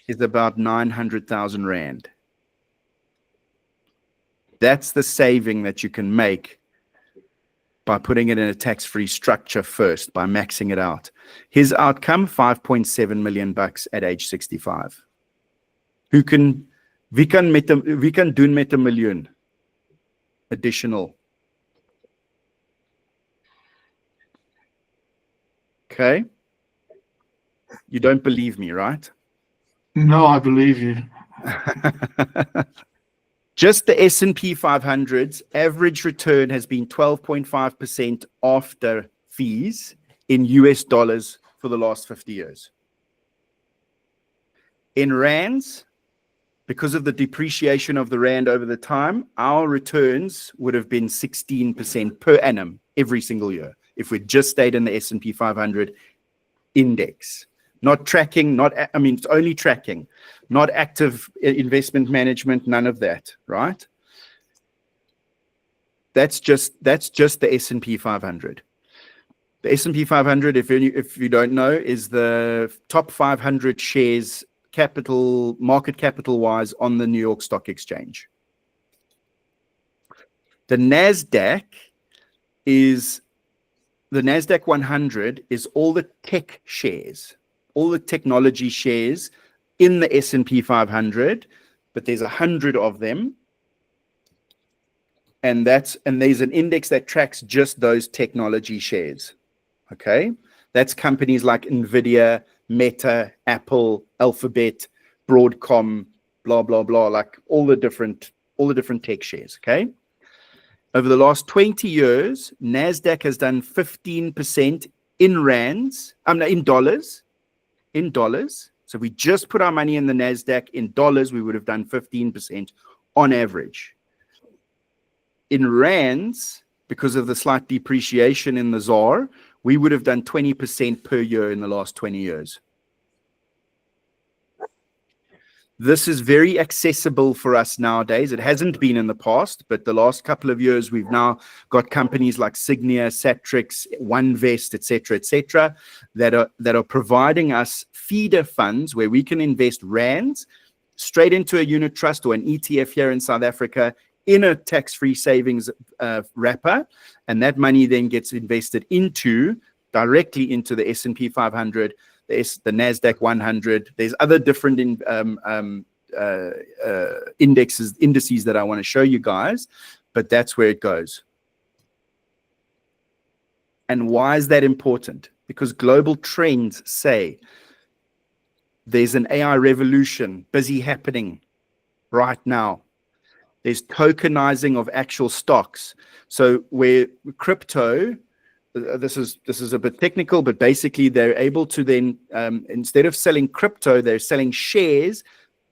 is about 900,000 rand. That's the saving that you can make by putting it in a tax-free structure first, by maxing it out. His outcome, 5.7 million bucks at age 65. Wie kan doen met 'n miljoen additional? Okay. You don't believe me, right? No, I believe you. Just the S&P 500's average return has been 12.5% after fees in US dollars for the last 50 years. In rands, because of the depreciation of the rand over the time, our returns would have been 16% per annum every single year if we'd just stayed in the S&P 500 index. Not tracking, it's only tracking, not active investment management, none of that, right? That's just the S&P 500. The S&P 500, if you don't know, is the top 500 shares market capital wise on the New York Stock Exchange. The NASDAQ 100 is all the tech shares, all the technology shares in the S&P 500, but there's 100 of them. And there's an index that tracks just those technology shares. Okay. That's companies like Nvidia, Meta, Apple, Alphabet, Broadcom, blah, blah, blah, like all the different tech shares. Okay. Over the last 20 years, NASDAQ has done 15% in rands, in dollars. So if we just put our money in the NASDAQ in dollars, we would have done 15% on average. In rands, because of the slight depreciation in the ZAR, we would have done 20% per year in the last 20 years. This is very accessible for us nowadays. It hasn't been in the past, but the last couple of years, we've now got companies like Signia, Satrix, OneVest, etc., that are providing us feeder funds where we can invest rands straight into a unit trust or an ETF here in South Africa in a tax-free savings wrapper, and that money then gets invested directly into the S&P 500, the NASDAQ 100. There's other different indices that I want to show you guys, but that's where it goes. And why is that important? Because global trends say there's an AI revolution busy happening right now. There's tokenizing of actual stocks. So where crypto, this is a bit technical, but basically they're able to then, instead of selling crypto, they're selling shares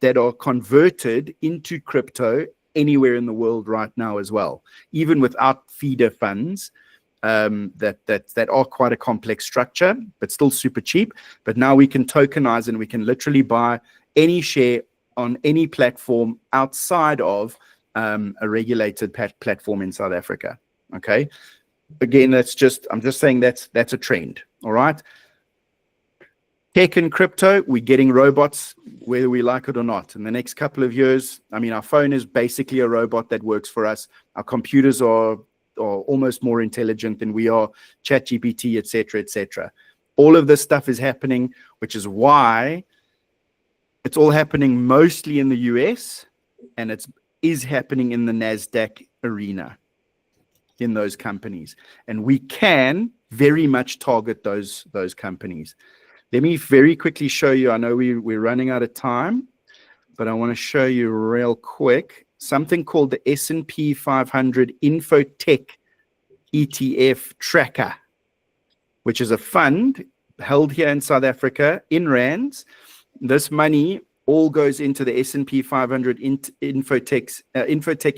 that are converted into crypto anywhere in the world right now as well, even without feeder funds. That are quite a complex structure, but still super cheap. But now we can tokenize and we can literally buy any share on any platform outside of a regulated platform in South Africa. Okay. Again, I'm just saying that's a trend. All right. Tech and crypto, we're getting robots, whether we like it or not. In the next couple of years, I mean, our phone is basically a robot that works for us. Our computers are almost more intelligent than we are, ChatGPT, etc., etc. All of this stuff is happening, which is why it's all happening mostly in the US, and it is happening in the NASDAQ arena, in those companies. And we can very much target those companies. Let me very quickly show you. I know we're running out of time, but I want to show you real quick something called the S&P 500 Infotech ETF Tracker, which is a fund held here in South Africa in rands. This money all goes into the S&P 500 Infotech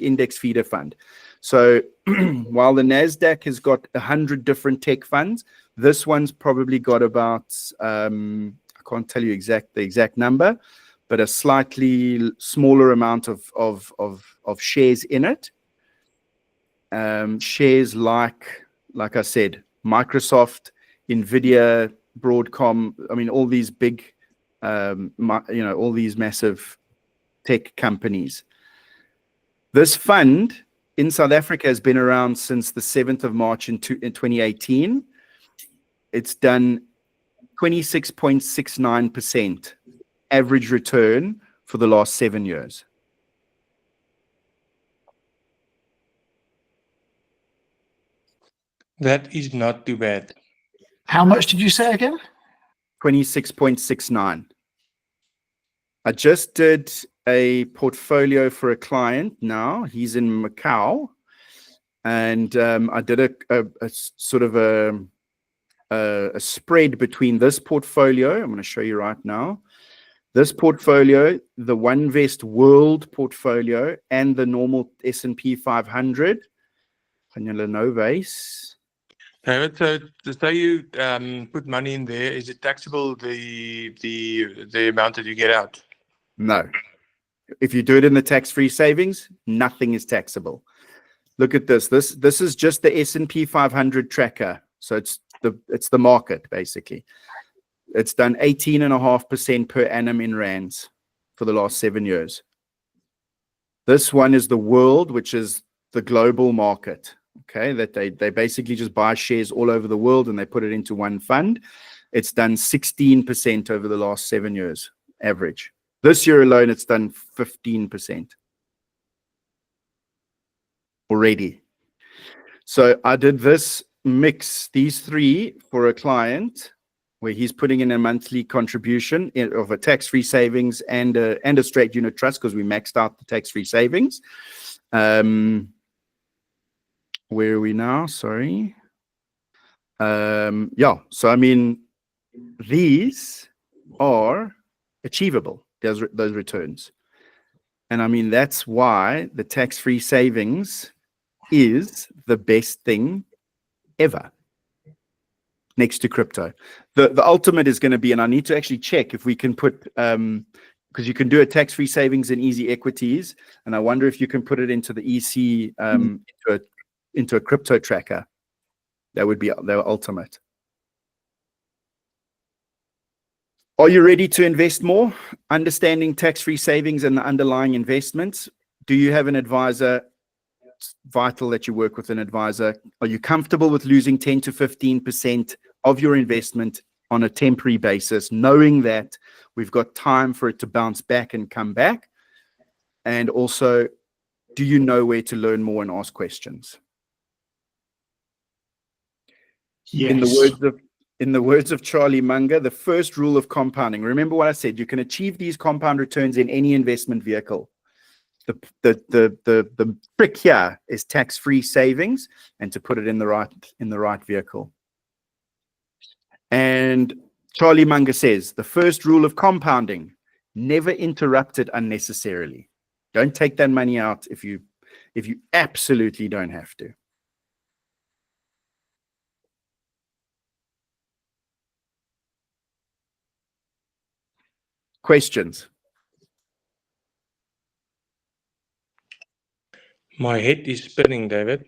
Index Feeder Fund. So while the NASDAQ has got 100 different tech funds, this one's probably got about, I can't tell you the exact number, but a slightly smaller amount of shares in it. Shares like I said, Microsoft, Nvidia, Broadcom, I mean, all these big, all these massive tech companies. This fund in South Africa has been around since the 7th of March in 2018. It's done 26.69% average return for the last 7 years. That is not too bad. How much did you say again? 26.69. I just did a portfolio for a client now. He's in Macau. And I did a sort of a spread between this portfolio. I'm going to show you right now. This portfolio, the OneVest World portfolio, and the normal S&P 500. David, so say you put money in there, is it taxable, the amount that you get out? No. If you do it in the tax-free savings, nothing is taxable. Look at this. This is just the S&P 500 tracker. So it's the market, basically. It's done 18.5% per annum in rands for the last 7 years. This one is the world, which is the global market. Okay, that they basically just buy shares all over the world and they put it into one fund. It's done 16% over the last 7 years, average. This year alone, it's done 15% already. So I did this mix, these three, for a client where he's putting in a monthly contribution of a tax-free savings and a straight unit trust, because we maxed out the tax-free savings. Where are we now? Sorry. Yeah. So, I mean, these are achievable, those returns. And I mean, that's why the tax-free savings is the best thing ever next to crypto. The ultimate is going to be, and I need to actually check if we can put, because you can do a tax-free savings in easy equities. And I wonder if you can put it into the EC, into a crypto tracker. That would be the ultimate. Are you ready to invest more? Understanding tax-free savings and the underlying investments. Do you have an advisor? vital that you work with an advisor. Are you comfortable with losing 10 to 15% of your investment on a temporary basis, knowing that we've got time for it to bounce back and come back? And also, do you know where to learn more and ask questions? Yes. In the words of Charlie Munger, the first rule of compounding. Remember what I said, you can achieve these compound returns in any investment vehicle. The trick here is tax-free savings and to put it in the right vehicle. And Charlie Munger says, the first rule of compounding, never interrupt it unnecessarily. Don't take that money out if you absolutely don't have to. Questions? My head is spinning, David.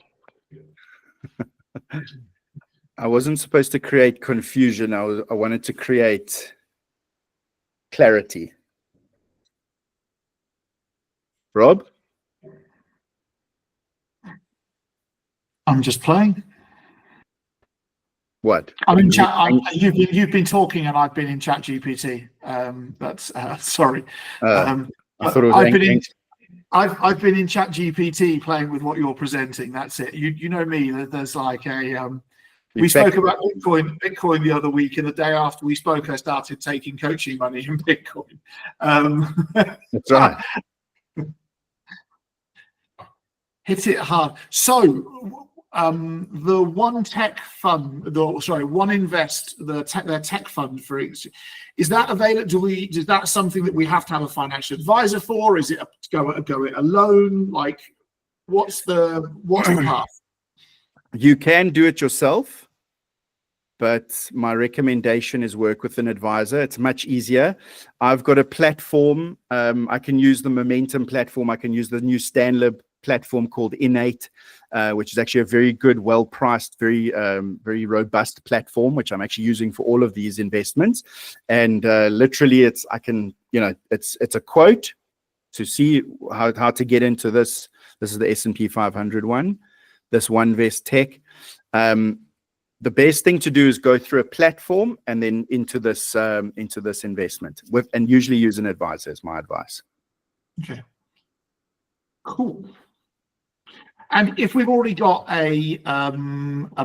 I wasn't supposed to create confusion. I wanted to create clarity. Rob? I'm just playing. What? I'm in chat. You've been talking, and I've been in Chat GPT. Sorry. I thought it was I've been in Chat GPT playing with what you're presenting. That's it. You know me. There's like a. We spoke about Bitcoin the other week, and the day after we spoke, I started taking coaching money in Bitcoin. That's right. Hit it hard. So. The One Tech Fund, One Invest, their tech fund for it, is that available? Is that something that we have to have a financial advisor for? Is it go it alone? Like, what's the path? You can do it yourself, but my recommendation is work with an advisor. It's much easier. I've got a platform. I can use the Momentum platform. I can use the new Stanlib platform called Innate, which is actually a very good, well-priced, very robust platform, which I'm actually using for all of these investments. And literally, it's a quote to see how to get into this. This is the S&P 500 one. This OneVest Tech. The best thing to do is go through a platform and then into this investment and usually use an advisor is my advice. Okay. Cool. And if we've already got a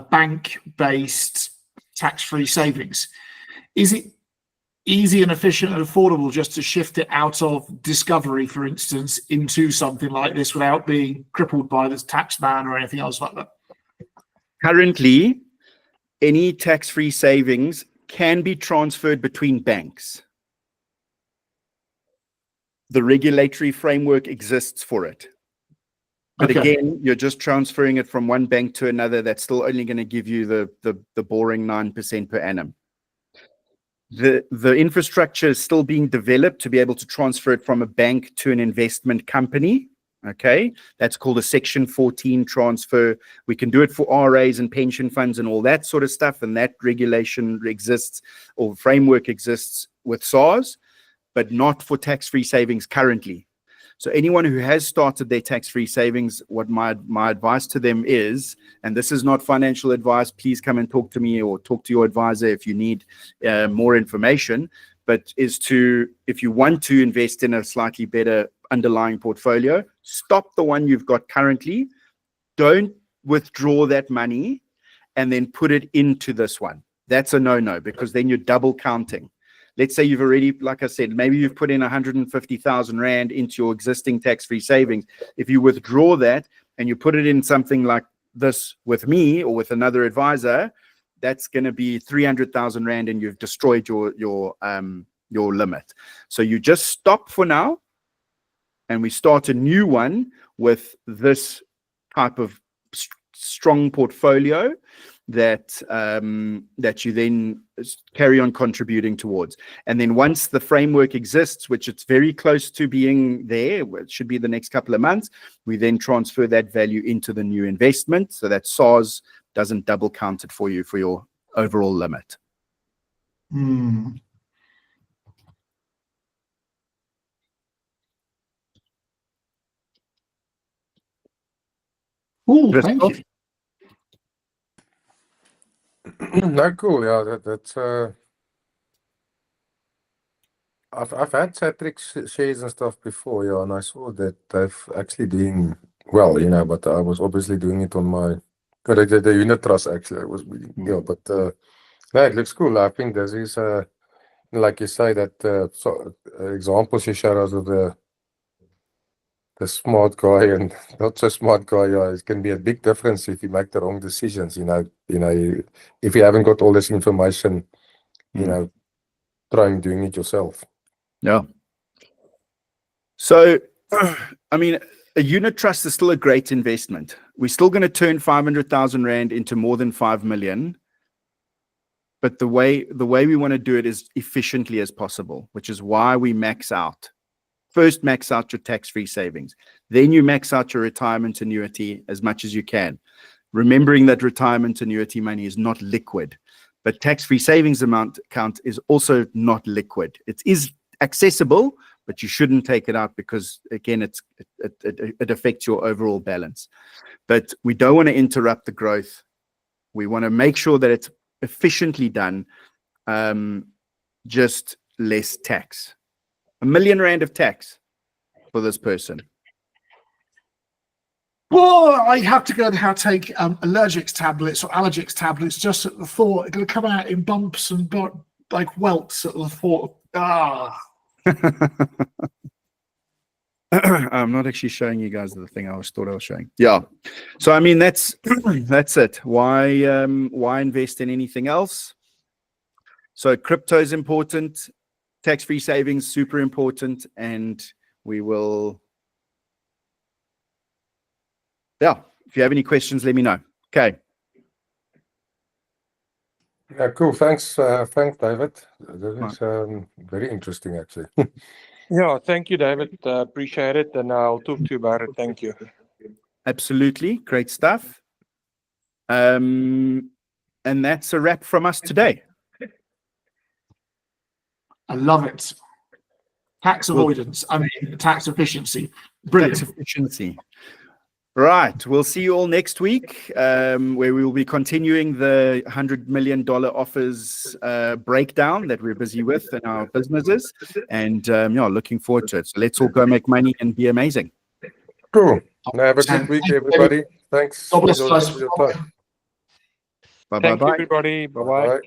bank-based tax-free savings, is it easy and efficient and affordable just to shift it out of Discovery, for instance, into something like this without being crippled by this tax ban or anything else like that? Currently, any tax-free savings can be transferred between banks. The regulatory framework exists for it. But again, you're just transferring it from one bank to another. That's still only going to give you the boring 9% per annum. The infrastructure is still being developed to be able to transfer it from a bank to an investment company. Okay, that's called a Section 14 transfer. We can do it for RAs and pension funds and all that sort of stuff. And that regulation exists or framework exists with SARS, but not for tax-free savings currently. So anyone who has started their tax-free savings, what my advice to them is, and this is not financial advice, please come and talk to me or talk to your advisor if you need more information, but is to, if you want to invest in a slightly better underlying portfolio, stop the one you've got currently, don't withdraw that money and then put it into this one. That's a no-no because then you're double counting. Let's say you've already, like I said, maybe you've put in 150,000 Rand into your existing tax-free savings. If you withdraw that and you put it in something like this with me or with another advisor, that's going to be 300,000 Rand and you've destroyed your limit. So you just stop for now and we start a new one with this type of strong portfolio that you then carry on contributing towards. And then once the framework exists, which it's very close to being there, it should be the next couple of months, we then transfer that value into the new investment so that SARS doesn't double count it for you for your overall limit. Oh, thank you. No, cool. Yeah, that's. I've had Satrix shares and stuff before, yeah, and I saw that they've actually doing well, but I was obviously doing it on my the unit trust actually. I was yeah, but no, it looks cool. I think this is like you say that examples you showed us of the smart guy and not so smart guy. Yeah, it can be a big difference if you make the wrong decisions. If you haven't got all this information, trying doing it yourself. Yeah. So, I mean, a unit trust is still a great investment. We're still going to turn 500,000 Rand into more than 5 million. But the way we want to do it is efficiently as possible, which is why we max out. First, max out your tax-free savings. Then you max out your retirement annuity as much as you can. Remembering that retirement annuity money is not liquid, but tax-free savings account is also not liquid. It is accessible, but you shouldn't take it out because, again, it affects your overall balance. But we don't want to interrupt the growth. We want to make sure that it's efficiently done, just less tax. 1 million Rand of tax for this person. Well, I have to go and take allergics tablets or allergics tablets just at the thought. It's going to come out in bumps and like welts at the thought. I'm not actually showing you guys the thing I thought I was showing. Yeah. So I mean that's it. Why invest in anything else? So crypto is important, tax-free savings super important, and we will. Yeah. If you have any questions, let me know. Okay. Yeah, cool. Thanks, David. This is very interesting, actually. Yeah, thank you, David. Appreciate it, and I'll talk to you about it. Thank you. Absolutely. Great stuff. And that's a wrap from us today. I love it. Tax avoidance. I mean, tax efficiency. Brilliant. Tax efficiency. Right. We'll see you all next week, where we will be continuing the $100 million offers breakdown that we're busy with in our businesses, and looking forward to it. So let's all go make money and be amazing. Cool. Have a good week, everybody. Thanks. God bless for us. your time. Bye Thank you, bye. everybody. Bye-bye. Bye.